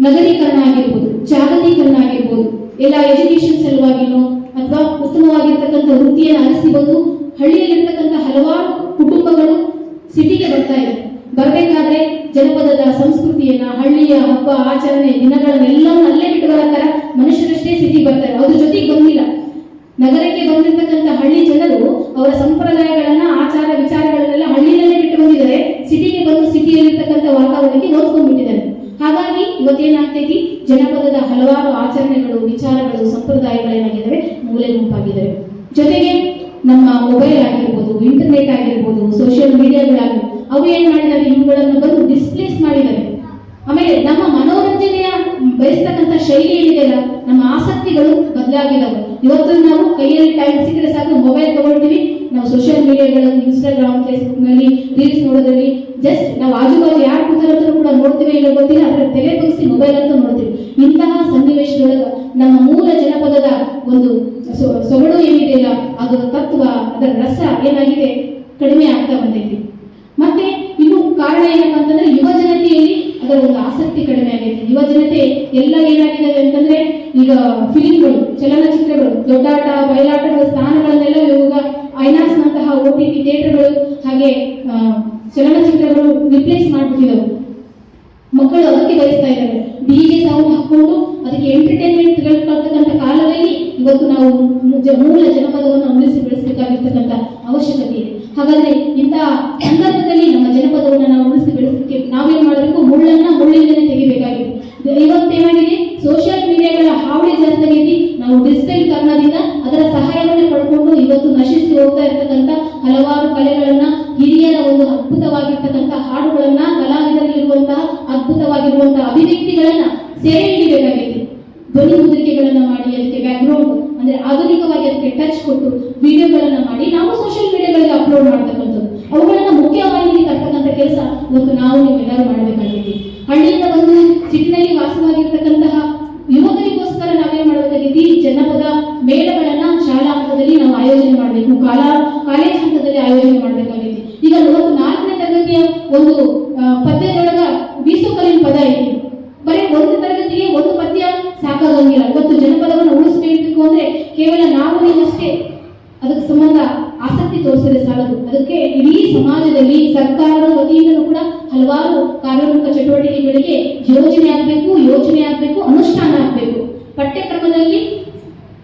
ನಗರೀಕರಣ ಆಗಿರ್ಬೋದು, ಜಾಗತೀಕರಣ ಆಗಿರ್ಬೋದು, ಎಲ್ಲ ಎಜುಕೇಶನ್ ಸಲುವಾಗಿನೋ ಅಥವಾ ಉತ್ತಮವಾಗಿರ್ತಕ್ಕಂಥ ವೃತ್ತಿಯನ್ನು ಅರಸಿ ಬಂದು ಹಳ್ಳಿಯಲ್ಲಿರ್ತಕ್ಕಂಥ ಹಲವಾರು ಕುಟುಂಬಗಳು ಸಿಟಿಗೆ ಬರ್ತಾ ಇದೆ. ಬರಬೇಕಾದ್ರೆ ಜನಪದದ ಸಂಸ್ಕೃತಿಯನ್ನ, ಹಳ್ಳಿಯ ಹಬ್ಬ ಆಚರಣೆ ದಿನಗಳನ್ನೆಲ್ಲವೂ ಅಲ್ಲೇ ಬಿಟ್ಟು ಬರತ್ತಾರ. ಮನುಷ್ಯರಷ್ಟೇ ಸಿಟಿ ಬರ್ತಾರೆ, ಅದ್ರ ಜೊತೆಗೆ ಬಂದಿಲ್ಲ. ನಗರಕ್ಕೆ ಬಂದಿರತಕ್ಕಂಥ ಹಳ್ಳಿ ಜನರು ಅವರ ಸಂಪ್ರದಾಯಗಳನ್ನ, ಆಚಾರ ವಿಚಾರಗಳನ್ನೆಲ್ಲ ಹಳ್ಳಿಯಲ್ಲೇ ಬಿಟ್ಟು ಬಂದಿದ್ದಾರೆ. ಸಿಟಿಗೆ ಬಂದು ಸಿಟಿಯಲ್ಲಿರ್ತಕ್ಕಂಥ ವಾತಾವರಣಕ್ಕೆ ಓದ್ಕೊಂಡ್ಬಿಟ್ಟಿದ್ದಾರೆ. ಹಾಗಾಗಿ ಇವತ್ತೇನಾಗ್ತೈತಿ, ಜನಪದದ ಹಲವಾರು ಆಚರಣೆಗಳು, ವಿಚಾರಗಳು, ಸಂಪ್ರದಾಯಗಳೇನಾಗಿದ್ದಾವೆ, ಮೂಲೆ ಗುಂಪಾಗಿದ್ದಾವೆ. ಜೊತೆಗೆ ನಮ್ಮ ಮೊಬೈಲ್ ಆಗಿರ್ಬೋದು, ಇಂಟರ್ನೆಟ್ ಆಗಿರ್ಬೋದು, ಸೋಷಿಯಲ್ ಮೀಡಿಯಾಗಳಾಗಿರ್ಬೋದು, ಅವು ಏನ್ ಮಾಡಿದಾವೆ, ಇವುಗಳನ್ನು ಬಂದು ಡಿಸ್ಪ್ಲೇಸ್ ಮಾಡಿದಾವೆ. ಆಮೇಲೆ ನಮ್ಮ ಮನೋರಂಜನೆಯ ಬಯಸ್ತಕ್ಕಂಥ ಶೈಲಿ ಏನಿದೆಯಲ್ಲ, ನಮ್ಮ ಆಸಕ್ತಿಗಳು ಬದಲಾಗಿದ್ದಾವೆ. ಇವತ್ತು ನಾವು ಕೈಯಲ್ಲಿ ಟೈಮ್ ಸಿಕ್ಕರೆ ಸಾಕು ಮೊಬೈಲ್ ತಗೊಳ್ತೀವಿ, ನಾವು ಸೋಷಿಯಲ್ ಮೀಡಿಯಾಗಳು, ಇನ್ಸ್ಟಾಗ್ರಾಮ್, ಫೇಸ್ಬುಕ್ ನಲ್ಲಿ ರೀಲ್ಸ್ ನೋಡೋದ್ರಲ್ಲಿ ಜಸ್ಟ್ ನಾವು ಆಜುಬಾಜು ಯಾರು ಕೂತಾರಂತೂ ಕೂಡ ನೋಡ್ತೀವಿ ಇಲ್ಲ ಗೊತ್ತಿಲ್ಲ, ಅದರ ತಲೆ ಬಗ್ಸಿ ಮೊಬೈಲ್ ಅಂತ ನೋಡ್ತೀವಿ. ಇಂತಹ ಸನ್ನಿವೇಶದೊಳಗ ನಮ್ಮ ಮೂಲ ಜನಪದದ ಒಂದು ಸೊಗಡು ಏನಿದೆಯಲ್ಲ, ಅದರ ತತ್ವ, ಅದರ ರಸ ಏನಾಗಿದೆ, ಕಡಿಮೆ ಆಗ್ತಾ ಬಂದೈತಿ. ಮತ್ತೆ ಇನ್ನು ಕಾರಣ ಏನಪ್ಪ ಅಂತಂದ್ರೆ ಯುವ ಜನತೆಯಲ್ಲಿ ಅದರ ಒಂದು ಆಸಕ್ತಿ ಕಡಿಮೆ ಆಗೈತಿ. ಯುವ ಜನತೆ ಎಲ್ಲ ಏನಾಗಿದ್ದಾವೆ ಅಂತಂದ್ರೆ ಈಗ ಫಿಲಿಂಗಳು, ಚಲನಚಿತ್ರಗಳು, ದೊಡ್ಡಾಟ, ಬಯಲಾಟಗಳ ಸ್ಥಾನಗಳನ್ನೆಲ್ಲ ಇವಾಗ ಐನಾಕ್ಸ್ ನಂತಹ OTT ಥಿಯೇಟರ್ಗಳು ಹಾಗೆ ಚಲನಚಿತ್ರಗಳು ರಿಪ್ಲೇಸ್ ಮಾಡ್ಬಿಟ್ಟಿದ್ದವು. ಮಕ್ಕಳು ಅದಕ್ಕೆ ಬಯಸ್ತಾ ಇದ್ದಾರೆ. ಡಿಜೆ ಸೌಂಡ್ ಹಾಕೊಂಡು ಅದಕ್ಕೆ ಎಂಟರ್ಟೈನ್ಮೆಂಟ್ ಕಲ್ತಕ್ಕಂಥ ಕಾಲದಲ್ಲಿ ಇವತ್ತು ನಾವು ಮೂಲ ಜನಪದವನ್ನು ಉಳಿಸಿ ಬೆಳೆಸಬೇಕಾಗಿರ್ತಕ್ಕಂಥ ಅವಶ್ಯಕತೆ ಇದೆ. ಹಾಗಾದ್ರೆ ಇಂತಹ ಸಂದರ್ಭದಲ್ಲಿ ನಮ್ಮ ಜನಪದವನ್ನು ನಾವು ಉಳಿಸಿ ಬೆಳೆಸಲಿಕ್ಕೆ ನಾವೇನ್ ಮಾಡಬೇಕು, ಮುಳ್ಳನ್ನ ಮುಳ್ಳಿಂದಲೇ ತೆಗಿಬೇಕಾಗಿದೆ. ಇವತ್ತೇನಾಗಿದೆ, ಸೋಷಿಯಲ್ ಮೀಡಿಯಾಗಳ ಹಾವಳಿ ಜಾಸ್ತಿ ಆಗೈತಿ. ನಾವು ಡಿಜಿಟಲ್ ಕಾರಣದಿಂದ ಅದರ ಸಹಾಯವನ್ನು ಪಡ್ಕೊಂಡು ಇವತ್ತು ನಶಿಸಿ ಹೋಗ್ತಾ ಇರ್ತಕ್ಕಂಥ ಹಲವಾರು ಕಲೆಗಳನ್ನ, ಹಿರಿಯರ ಒಂದು ಅದ್ಭುತವಾಗಿರ್ತಕ್ಕಂಥ ಹಾಡುಗಳನ್ನ, ಕಲಾವಿದರಲ್ಲಿರುವಂತಹ ಅದ್ಭುತವಾಗಿರುವಂತಹ ಅಭಿವ್ಯಕ್ತಿಗಳನ್ನ ಸೆರೆ ಹಿಡಿಬೇಕಾಗೈತಿ. ಧ್ವನಿ ಮುದ್ರಿಕೆಗಳನ್ನ ಮಾಡಿ ಅದಕ್ಕೆ ಬ್ಯಾಕ್ಗ್ರೌಂಡ್ ಅಂದ್ರೆ ಆಧುನಿಕವಾಗಿ ಅದಕ್ಕೆ ಟಚ್ ಕೊಟ್ಟು ವಿಡಿಯೋಗಳನ್ನ ಮಾಡಿ ನಾವು ಸೋಷಿಯಲ್ ಮೀಡಿಯಾಗಳಿಗೆ ಅಪ್ಲೋಡ್ ಮಾಡ್ತಕ್ಕಂಥದ್ದು, ಅವುಗಳನ್ನ ಮುಖ್ಯವಾಗಿ ತರ್ತಕ್ಕಂಥ ಕೆಲಸ ಇವತ್ತು ನಾವು ನೀವೆಲ್ಲರೂ ಮಾಡಬೇಕಾಗಿದೆ. ಹಳ್ಳಿಯಿಂದ ಬಂದು ಸಿಟಿನಲ್ಲಿ ವಾಸವಾಗಿರ್ತಕ್ಕಂತಹ ಯುವಕರಿಗೋಸ್ಕರ ನಾವೇನ್ ಮಾಡಬೇಕಾಗಿದೆ, ಜನಪದ ಮೇಳಗಳನ್ನ ಶಾಲಾ ಹಂತದಲ್ಲಿ ನಾವು ಆಯೋಜನೆ ಮಾಡಬೇಕು, ಕಾಲೇಜ್ ಹಂತದಲ್ಲಿ ಆಯೋಜನೆ ಮಾಡಬೇಕಾಗಿದೆ. ಈಗ ಇವತ್ತು 4ನೇ ತರಗತಿಯ ಒಂದು ಪದ್ಯದೊಳಗ ಬೀಸುಕಲ್ಲಿನ ಪದ ಐತಿ. ಬರೀ ಒಂದು ತರಗತಿಗೆ ಒಂದು ಪದ್ಯ ಸಾಕಾಗಂಗಿಲ್ಲ. ಇವತ್ತು ಜನಪದವನ್ನು ಉಳಿಸಬೇಕು ಅಂದ್ರೆ ಕೇವಲ ನಾವು ನೀವಷ್ಟೇ ಅದಕ್ಕೆ ಸಂಬಂಧ ಆಸಕ್ತಿ ತೋರಿಸಿದ್ರೆ ಸಾಲದು. ಅದಕ್ಕೆ ಇಡೀ ಸಮಾಜದಲ್ಲಿ ಸರ್ಕಾರದ ವತಿಯಿಂದಲೂ ಕೂಡ ಹಲವಾರು ಕಾರ್ಯೋನ್ಮುಖ ಚಟುವಟಿಕೆಗಳಿಗೆ ಯೋಜನೆ ಆಗಬೇಕು, ಅನುಷ್ಠಾನ ಆಗಬೇಕು. ಪಠ್ಯಕ್ರಮದಲ್ಲಿ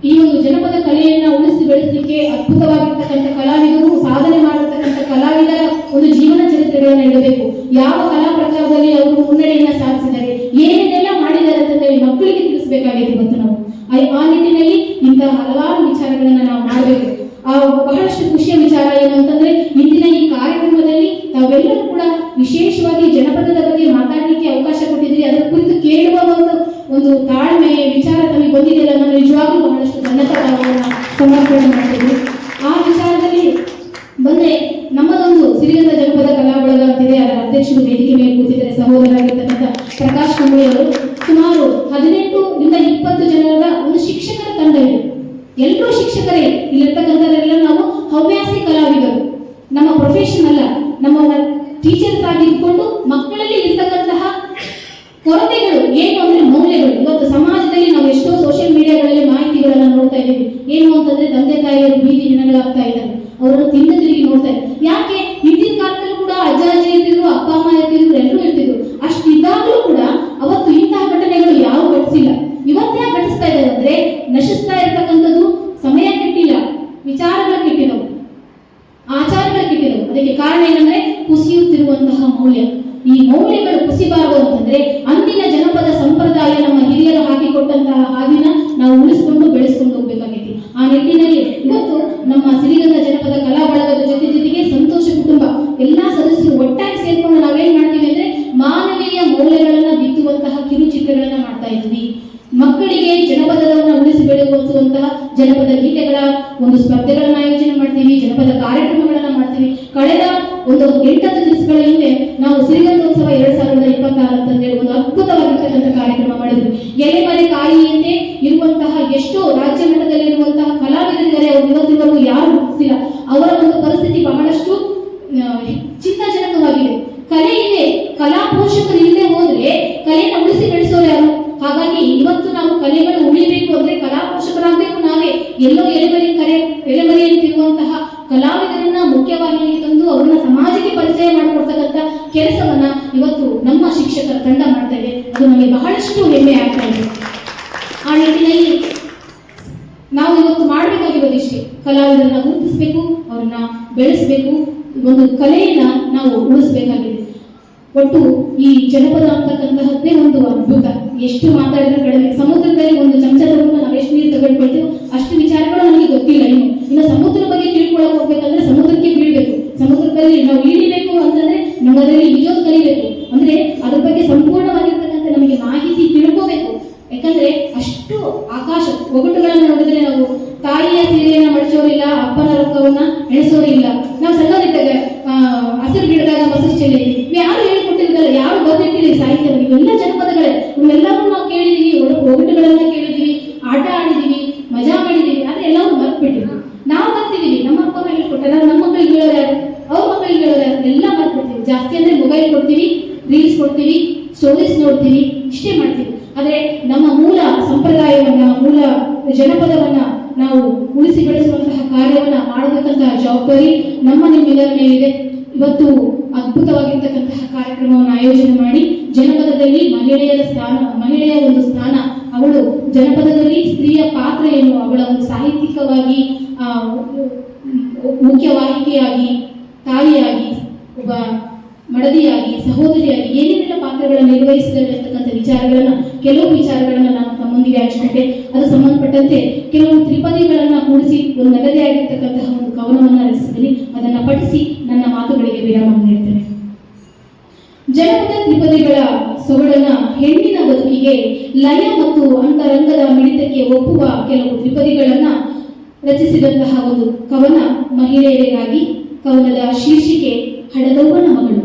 ಈ ಒಂದು ಜನಪದ ಕಲೆಯನ್ನ ಉಳಿಸಿ ಬೆಳೆಸಲಿಕ್ಕೆ ಅದ್ಭುತವಾಗಿರ್ತಕ್ಕಂಥ ಕಲಾವಿದರು, ಸಾಧನೆ ಮಾಡಿರ್ತಕ್ಕಂಥ ಕಲಾವಿದರ ಒಂದು ಜೀವನ ಚರಿತ್ರೆಗಳನ್ನ ಇಡಬೇಕು. ಯಾವ ಕಲಾ ಪ್ರಕಾರದಲ್ಲಿ ಅವರು ಮುನ್ನಡೆಯನ್ನ ಸಾಧಿಸಿದ್ದಾರೆ, ಏನೇನೆಲ್ಲ ಮಾಡಿದ್ದಾರೆ ಅಂತ ಮಕ್ಕಳಿಗೆ ತಿಳಿಸಬೇಕಾಗಿದೆ. ಇವತ್ತು ನಾವು ಆ ನಿಟ್ಟಿನಲ್ಲಿ ಇಂತಹ ಹಲವಾರು ವಿಚಾರಗಳನ್ನ ನಾವು ಮಾಡಬೇಕು. ಬಹಳಷ್ಟು ಖುಷಿಯ ವಿಚಾರ ಏನು ಅಂತಂದ್ರೆ, ಇಂದಿನ ಈ ಕಾರ್ಯಕ್ರಮದಲ್ಲಿ ತಾವೆಲ್ಲರೂ ಕೂಡ ವಿಶೇಷವಾಗಿ ಜನಪದದ ಬಗ್ಗೆ ಮಾತಾಡಲಿಕ್ಕೆ ಅವಕಾಶ ಕೊಟ್ಟಿದ್ದೀರಿ. ಅದರ ಕುರಿತು ಕೇಳುವ ಒಂದು ತಾಳ್ಮೆ ವಿಚಾರ ತಮಗೆ ಬಂದಿದೆಯಲ್ಲ, ನಾನು ನಿಜವಾಗ್ಲೂ ಬಹಳಷ್ಟು ಧನ್ಯವಾದಗಳನ್ನ ಸಮರ್ಪಣೆ ಮಾಡ್ತೀವಿ. ಆ ವಿಚಾರದಲ್ಲಿ ಬಂದ್ರೆ ನಮ್ಮದೊಂದು ಸಿರಿಗಂಧ ಜನಪದ ಕಲಾ ಬಳಗ ಅಂತಿದೆ. ಅದರ ಅಧ್ಯಕ್ಷರು ವೇದಿಕೆ ಮೇಲೆ ಕೂತಿದ್ದಾರೆ, ಸಹೋದರರಾಗಿರ್ತಕ್ಕಂಥ ಪ್ರಕಾಶ್ ಕಂಬಳಿ ಅವರು. ಸುಮಾರು 18ರಿಂದ 20 ಜನರ ಒಂದು ಶಿಕ್ಷಕರ ತಂಡ ಇದೆ. ಎಲ್ಲರೂ ಶಿಕ್ಷಕರೇ. ಇಲ್ಲಿರ್ತಕ್ಕಂಥವರೆಲ್ಲ ನಾವು ಹವ್ಯಾಸಿ ಕಲಾವಿದರು, ನಮ್ಮ ಪ್ರೊಫೆಷನ್ ಅಲ್ಲ. ನಮ್ಮ ಟೀಚರ್ಸ್ ಆಗಿ ಇಟ್ಕೊಂಡು ಮಕ್ಕಳಲ್ಲಿ ಇರ್ತಕ್ಕಂತಹ ಕೊರತೆಗಳು ಏನು ಅಂದ್ರೆ ಮೌಲ್ಯಗಳು. ಇವತ್ತು ಸಮಾಜದಲ್ಲಿ ನಾವು ಎಷ್ಟೋ ಸೋಷಿಯಲ್ ಮೀಡಿಯಾಗಳಲ್ಲಿ ಮಾಹಿತಿಗಳನ್ನ ನೋಡ್ತಾ ಇದ್ದೀವಿ. ಏನು ಅಂತಂದ್ರೆ ತಂದೆ ತಾಯಿಯರು ಬೀದಿ ಹೆಣಗಳಾಗ್ತಾ ಇದ್ದಾರೆ, ಅವರನ್ನು ತಿಂದು ತಿರುಗಿ ನೋಡ್ತಾ ಇದ್ದಾರೆ. ಯಾಕೆ? ಹಿಂದಿನ ಕಾಲದಲ್ಲೂ ಕೂಡ ಅಜ್ಜ ಅಜ್ಜಿ ಇರ್ತಿದ್ರು, ಅಪ್ಪ ಅಮ್ಮ ಇರ್ತಿದ್ರು, ಎಲ್ಲರೂ ಇರ್ತಿದ್ರು. ಅಷ್ಟಿದ್ದಾಗಲೂ ಕೂಡ ಅವತ್ತು ಬಾರಿ ನಮ್ಮ ಹಿರಿಯರು ಹಾಕಿಕೊಟ್ಟಂತಹ ಹಾದಿನ ನಾವು ಉಳಿಸ್ಕೊಂಡು ಬೆಳೆಸ್ಕೊಂಡು ಹೋಗ್ಬೇಕಾಗೈತಿ. ಆ ನಿಟ್ಟಿನಲ್ಲಿ ಇವತ್ತು ನಮ್ಮ ಸಿರಿಗಂಗಾ ಜನಪದ ಕಲಾ ಬಳಗದ ಜೊತೆಗೆ ಸಂತೋಷ ಕುಟುಂಬ ಎಲ್ಲಾ ಸದಸ್ಯರು ಒಟ್ಟಾಗಿ ಸೇರ್ಕೊಂಡು ನಾವೇನ್ ಮಾಡ್ತೀವಿ ಅಂದ್ರೆ ಮಾನವೀಯ ಮೌಲ್ಯಗಳನ್ನ ಬಿತ್ತುವಂತಹ ಕಿರುಚಿತ್ರಗಳನ್ನ ಮಾಡ್ತಾ ಇದ್ವಿ. ಮಕ್ಕಳಿಗೆ ಜನಪದವನ್ನ ಉಳಿಸಿ ಬೆಳೆಸುವಂತಹ ಜನಪದ ಗೀತೆಗಳ ಒಂದು ಸ್ಪರ್ಧೆಗಳನ್ನ ಆಯೋಜನೆ ಮಾಡ್ತೀವಿ, ಜನಪದ ಕಾರ್ಯಕ್ರಮಗಳನ್ನ ಮಾಡ್ತೀವಿ. ಕಳೆದ ಒಂದು 8 ದಿವಸಗಳ ಹಿಂದೆ ನಾವು ಸಿರಿಗಂಗೋತ್ಸವ 2026 ಅಂತಂದೇಳಿ ಒಂದು ಅದ್ಭುತವಾಗಿರ್ತಕ್ಕಂಥ ಕಾರ್ಯಕ್ರಮ ಮಾಡಿದ್ವಿ. ಎಲೆಮರೆ ಕಾಯಿಯಂತೆ ಇರುವಂತಹ ಎಷ್ಟೋ ರಾಜ್ಯ ಮಟ್ಟದಲ್ಲಿ ಇರುವಂತಹ ಕಲಾವಿದರಿದ್ದಾರೆ, ಅವರು ಇವತ್ತಿನವರೆಗೂ ಯಾರು ಗುರುತಿಸಿಲ್ಲ. ಅವರ ಒಂದು ಪರಿಸ್ಥಿತಿ ಬಹಳಷ್ಟು ಚಿಂತಾಜನಕವಾಗಿದೆ. ಕಲೆ ಇದೆ, ಕಲಾ ಪೋಷಕರು ಇಲ್ಲದೆ ಹೋದ್ರೆ ಕಲೆಯನ್ನು ಉಳಿಸಿ ಬೆಳೆಸೋರು ಯಾರು? ಹಾಗಾಗಿ ಇವತ್ತು ನಾವು ಕಲೆಗಳು ಉಳಿಬೇಕು ಅಂದ್ರೆ ಕಲಾ ಪೋಷಕರಾಗಬೇಕು ನಾವೇ. ಎಲ್ಲೋ ಎಲೆಮರೆಯಂತಿರುವಂತಹ ಕಲಾವಿದರನ್ನ ಮುಖ್ಯವಾಹಿನಿಗೆ ತಂದು ಅವರನ್ನ ಸಮಾಜಕ್ಕೆ ಪರಿಚಯ ಮಾಡಿಕೊಡ್ತಕ್ಕಂಥ ಕೆಲಸವನ್ನ ಇವತ್ತು ನಮ್ಮ ಶಿಕ್ಷಕರ ತಂಡ ಮಾಡ್ತಾ ಇದೆ. ಅದು ನಮಗೆ ಬಹಳಷ್ಟು ಹೆಮ್ಮೆ ಆಗ್ತಾ ಇದೆ. ಆ ನಿಟ್ಟಿನಲ್ಲಿ ನಾವು ಇವತ್ತು ಮಾಡಬೇಕಾಗಿರೋದು ಇಷ್ಟೇ, ಕಲಾವಿದರನ್ನ ಗುರುತಿಸಬೇಕು, ಅವ್ರನ್ನ ಬೆಳೆಸಬೇಕು, ಒಂದು ಕಲೆಯನ್ನ ನಾವು ಉಳಿಸಬೇಕಾಗಿದೆ. ಒಟ್ಟು ಈ ಜನಪದ ಅಂತಕ್ಕಂತಹದ್ದೇ ಒಂದು ಅದ್ಭುತ. ಎಷ್ಟು ಮಾತಾಡಿದ್ರೆ ಕಡಿಮೆ. ಸಮುದ್ರದಲ್ಲಿ ಒಂದು ಚಮಚ ತಗೊಂಡು ನಾವು ಎಷ್ಟು ನೀರು ತಗೊಂಡ್ಕೊಳ್ತೀವಿ ಅಷ್ಟು ವಿಚಾರಗಳು ನಮಗೆ ಗೊತ್ತಿಲ್ಲ. ಇನ್ನು ಸಮುದ್ರ ಬಗ್ಗೆ ತಿಳ್ಕೊಳಕ್ ಹೋಗ್ಬೇಕಂದ್ರೆ ಸಮುದ್ರಕ್ಕೆ ಬೀಳ್ಬೇಕು. ಸಮುದ್ರದಲ್ಲಿ ನಾವು ಇಳಿಬೇಕು ಅಂತಂದ್ರೆ ನಾವು ಅದರಲ್ಲಿ ಈಜೋದು ಕಲಿಬೇಕು. ಅಂದ್ರೆ ಅದ್ರ ಬಗ್ಗೆ ಸಂಪೂರ್ಣವಾಗಿರ್ತಕ್ಕಂಥ ನಮಗೆ ಮಾಹಿತಿ ತಿಳ್ಕೋಬೇಕು. ಯಾಕಂದ್ರೆ ಅಷ್ಟು ಆಕಾಶ ಒಗಟುಗಳನ್ನ ನೋಡಿದ್ರೆ ನಾವು ತಾಯಿಯ ಸೀರೆಯನ್ನ ಮಡಿಸೋರಿಲ್ಲ, ಅಪ್ಪನ ರೊಕ್ಕವನ್ನ ಎಣಿಸೋರಿಲ್ಲ. ನಾವು ಸಣ್ಣದಿದ್ದಾಗ ಹಸಿರು ಗಿಡದಾಗ ಮೊಸರು ಚೆಲ್ಲಿ ಯಾರು ಹೇಳ್ಕೊಟ್ಟಿರೋದಲ್ಲ, ಯಾರು ಬರ್ದಿಟ್ಟಿರಿ ಸಾಹಿತ್ಯ. ಇವೆಲ್ಲ ಜನಪದಗಳೇ, ಇವೆಲ್ಲವೂ ನಾವು ಕೇಳಿದೀವಿ, ಒಗಟುಗಳನ್ನ ಕೇಳಿದೀವಿ, ಆಟ ಆಡಿದೀವಿ, ಮಜಾ ಮಾಡಿದೀವಿ. ಆದ್ರೆ ಎಲ್ಲವೂ ಮರ್ತ್ಬಿಟ್ಟಿವಿ. ನಾವು ಬರ್ತಿದೀವಿ, ನಮ್ಮ ಅಪ್ಪ ಹೇಳ್ಕೊಟ್ಟಾರ, ನಮ್ಮ ಮಕ್ಕಳಿಗೆ ಹೇಳೋರು ಯಾರು, ಅವ್ರ ಮಕ್ಕಳಿಗೆ ಹೇಳೋರು ಯಾರು, ಎಲ್ಲ ಮರ್ತ್ಬಿಡ್ತೀವಿ. ಜಾಸ್ತಿ ಅಂದ್ರೆ ಮೊಬೈಲ್ ಕೊಡ್ತೀವಿ, ರೀಲ್ಸ್ ಕೊಡ್ತೀವಿ, ಸ್ಟೋರೀಸ್ ನೋಡ್ತೀವಿ, ಇಷ್ಟೇ ಮಾಡ್ತೀವಿ. ಆದ್ರೆ ನಮ್ಮ ಮೂಲ ಸಂಪ್ರದಾಯವನ್ನ, ಮೂಲ ಜನಪದವನ್ನ ನಾವು ಉಳಿಸಿ ಬೆಳೆಸುವಂತಹ ಕಾರ್ಯವನ್ನ ಮಾಡಬೇಕಂತಹ ಜವಾಬ್ದಾರಿ ನಿಮ್ಮೆಲ್ಲರ ಮೇಲಿದೆ. ಇವತ್ತು ಅದ್ಭುತವಾಗಿರ್ತಕ್ಕಂತಹ ಕಾರ್ಯಕ್ರಮವನ್ನು ಆಯೋಜನೆ ಮಾಡಿ ಜನಪದದಲ್ಲಿ ಮಹಿಳೆಯ ಒಂದು ಸ್ಥಾನ, ಅವಳು ಜನಪದದಲ್ಲಿ ಸ್ತ್ರೀಯ ಪಾತ್ರ ಏನು, ಅವಳ ಒಂದು ಸಾಹಿತ್ಯಿಕವಾಗಿ ಮುಖ್ಯವಾಹಿನಿಯಾಗಿ, ತಾಯಿಯಾಗಿ, ಒಬ್ಬ ಮಡದಿಯಾಗಿ, ಸಹೋದರಿಯಾಗಿ ಏನೇನೆಲ್ಲ ಪಾತ್ರಗಳನ್ನು ನಿರ್ವಹಿಸಿರ್ತಕ್ಕಂಥ ಕೆಲವು ವಿಚಾರಗಳನ್ನ ನಾನು ತಮ್ಮೊಂದಿಗೆ ಹಂಚಿಕೊಂಡೆ. ಅದು ಸಂಬಂಧಪಟ್ಟಂತೆ ಕೆಲವು ತ್ರಿಪದಿಗಳನ್ನ ಕೂಡಿಸಿ ಒಂದು ನನ್ನದೇ ಆಗಿರ್ತಕ್ಕಂತಹ ಒಂದು ಕವನವನ್ನ ರಚಿಸಿದ್ದೀನಿ. ಅದನ್ನ ಪಠಿಸಿ ನನ್ನ ಮಾತುಗಳಿಗೆ ವಿರಾಮ ನೀಡ್ತೇನೆ. ಜನಪದ ತ್ರಿಪದಿಗಳ ಸೊಗಡನ್ನ ಹೆಣ್ಣಿನ ಬದುಕಿಗೆ ಲಯ ಮತ್ತು ಅಂತರಂಗದ ಮಿಡಿತಕ್ಕೆ ಒಪ್ಪುವ ಕೆಲವು ತ್ರಿಪದಿಗಳನ್ನ ರಚಿಸಿದಂತಹ ಒಂದು ಕವನ ಮಹಿಳೆಯರಿಗಾಗಿ. ಕವನದ ಶೀರ್ಷಿಕೆ ಹಡೆದವ್ವನ ಮಗಳು.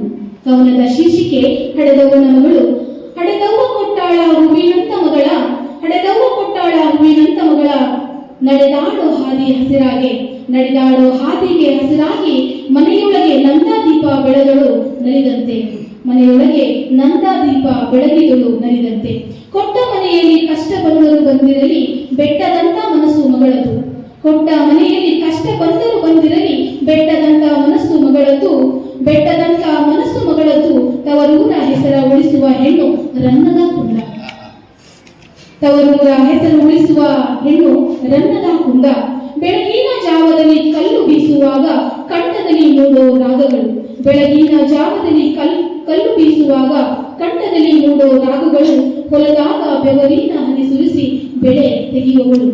ಹಡೆದವ್ವ ಕೊಟ್ಟಾಳ ಹೂವಿನಂತ ಮಗಳ ನಡೆದಾಡೋ ಹಾದಿಗೆ ಹಸಿರಾಗಿ ಮನೆಯೊಳಗೆ ನಂದಾದೀಪ ಬೆಳಗಿದಳು ನಲಿದಂತೆ. ಕೊಟ್ಟ ಮನೆಯಲ್ಲಿ ಕಷ್ಟ ಬಂದರೂ ಬಂದಿರಲಿ ಬೆಟ್ಟದಂತ ಮನಸ್ಸು ಮಗಳದ್ದು ತವರೂರ ಹೆಸರ ಉಳಿಸುವ ಹೆಣ್ಣು ರನ್ನದ ಕುಂದ. ಬೆಳಗಿನ ಜಾವದಲ್ಲಿ ಕಲ್ಲು ಬೀಸುವಾಗ ಕಂಠದಲ್ಲಿ ಮೂಡೋ ರಾಗಗಳು ಹೊಲದಾಗ ಬೆವರಿನ ಹನಿ ಸುರಿಸಿ ಬೆಳೆ ತೆಗೆಯುವವಳು.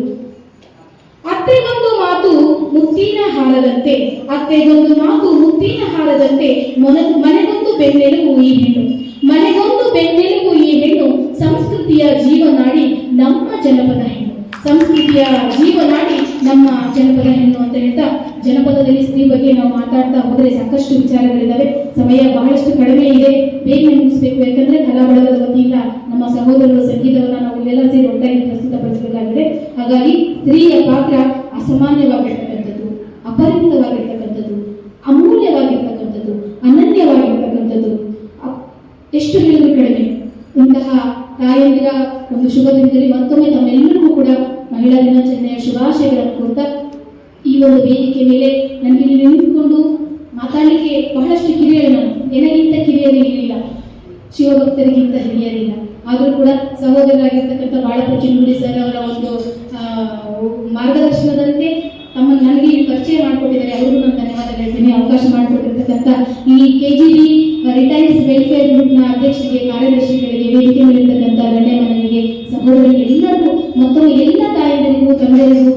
ಅತ್ತೆಗೊಂದು ಮಾತು ಮುತ್ತಿನ ಹಾರದಂತೆ ಮನೆಗೊಂದು ಬೆನ್ನೆಲುಬು ಈ ಹೆಣ್ಣು ಸಂಸ್ಕೃತಿಯ ಜೀವನಾಡಿ ನಮ್ಮ ಜನಪದ ಹೆಣ್ಣು ಅಂತ ಹೇಳ್ತಾ, ಜನಪದದಲ್ಲಿ ಸ್ತ್ರೀ ಬಗ್ಗೆ ನಾವು ಮಾತಾಡ್ತಾ ಹೋದರೆ ಸಾಕಷ್ಟು ವಿಚಾರಗಳಿದ್ದಾವೆ. ಸಮಯ ಬಹಳಷ್ಟು ಕಡಿಮೆ ಇದೆ, ಬೇಗನೆ ಮುಗಿಸ್ಬೇಕು. ಯಾಕಂದ್ರೆ ಕಲಾ ಬಳಗದ ವತಿಯಿಂದ ನಮ್ಮ ಸಹೋದರರು ಸಂಗೀತವನ್ನ ನಾವು ಇಲ್ಲೆಲ್ಲ ಸೇರಿ ಒಟ್ಟಾಗಿ ಪ್ರಸ್ತುತಪಡಿಸಬೇಕಾಗಿದೆ. ಹಾಗಾಗಿ ಸ್ತ್ರೀಯ ಪಾತ್ರ ಅಸಾಮಾನ್ಯವಾಗಿರ್ತಕ್ಕಂಥದ್ದು, ಅಪರಿಮಿತವಾಗಿರ್ತಕ್ಕಂಥದ್ದು, ಅಮೂಲ್ಯವಾಗಿರ್ತಕ್ಕಂಥದ್ದು, ಅನನ್ಯವಾಗಿರ್ತಕ್ಕಂಥದ್ದು. ಎಷ್ಟು ಹೇಳಿದ್ರು ಕಡಿಮೆ. ಇಂತಹ ತಾಯಂದಿರ ಒಂದು ಶುಭ ದಿನದಲ್ಲಿ ಮತ್ತೊಮ್ಮೆ ತಮ್ಮೆಲ್ಲರಿಗೂ ಕೂಡ ಮಹಿಳಾ ದಿನಾಚರಣೆಯ ಶುಭಾಶಯಗಳನ್ನು ಕೊಡ್ತಾ, ಈ ಒಂದು ವೇದಿಕೆ ಮೇಲೆ ನನಗೆ ನಿಂತುಕೊಂಡು ಮಾತಾಡಲಿಕ್ಕೆ ಬಹಳಷ್ಟು ಕಿರಿಯರು. ನಾನು ನನಗಿಂತ ಕಿರಿಯರು ಇರಲಿಲ್ಲ, ಶಿವಭಕ್ತರಿಗಿಂತ ಹಿರಿಯರಿಲ್ಲ. ಆದರೂ ಕೂಡ ಸಹೋದರರಾಗಿರ್ತಕ್ಕಂಥ ಬಾಳಪ್ಪ ಚಿನ್ನುಡಿ ಸರ್ ಅವರ ಒಂದು ಮಾರ್ಗದರ್ಶನದಂತೆ ನನಗೆ ಪರಿಚಯ ಮಾಡಿಕೊಟ್ಟಿದ್ದಾರೆ. ಅವರಿಗೂ ನಾನು ಧನ್ಯವಾದ ಹೇಳ್ತೀನಿ. ಅವಕಾಶ ಮಾಡಿಕೊಟ್ಟಿರ್ತಕ್ಕಂಥ ಈ KGB ರಿಟೈರ್ಸ್ ವೆಲ್ಫೇರ್ ಗ್ರೂಪ್ನ ಅಧ್ಯಕ್ಷರಿಗೆ, ಕಾರ್ಯದರ್ಶಿಗಳಿಗೆ, ವೇದಿಕೆ ಮೇಲಿರ್ತಕ್ಕಂಥ ಗಣ್ಯಮಾನ್ಯರಿಗೆ ಮಹಿಳೆಯರಿಗೂ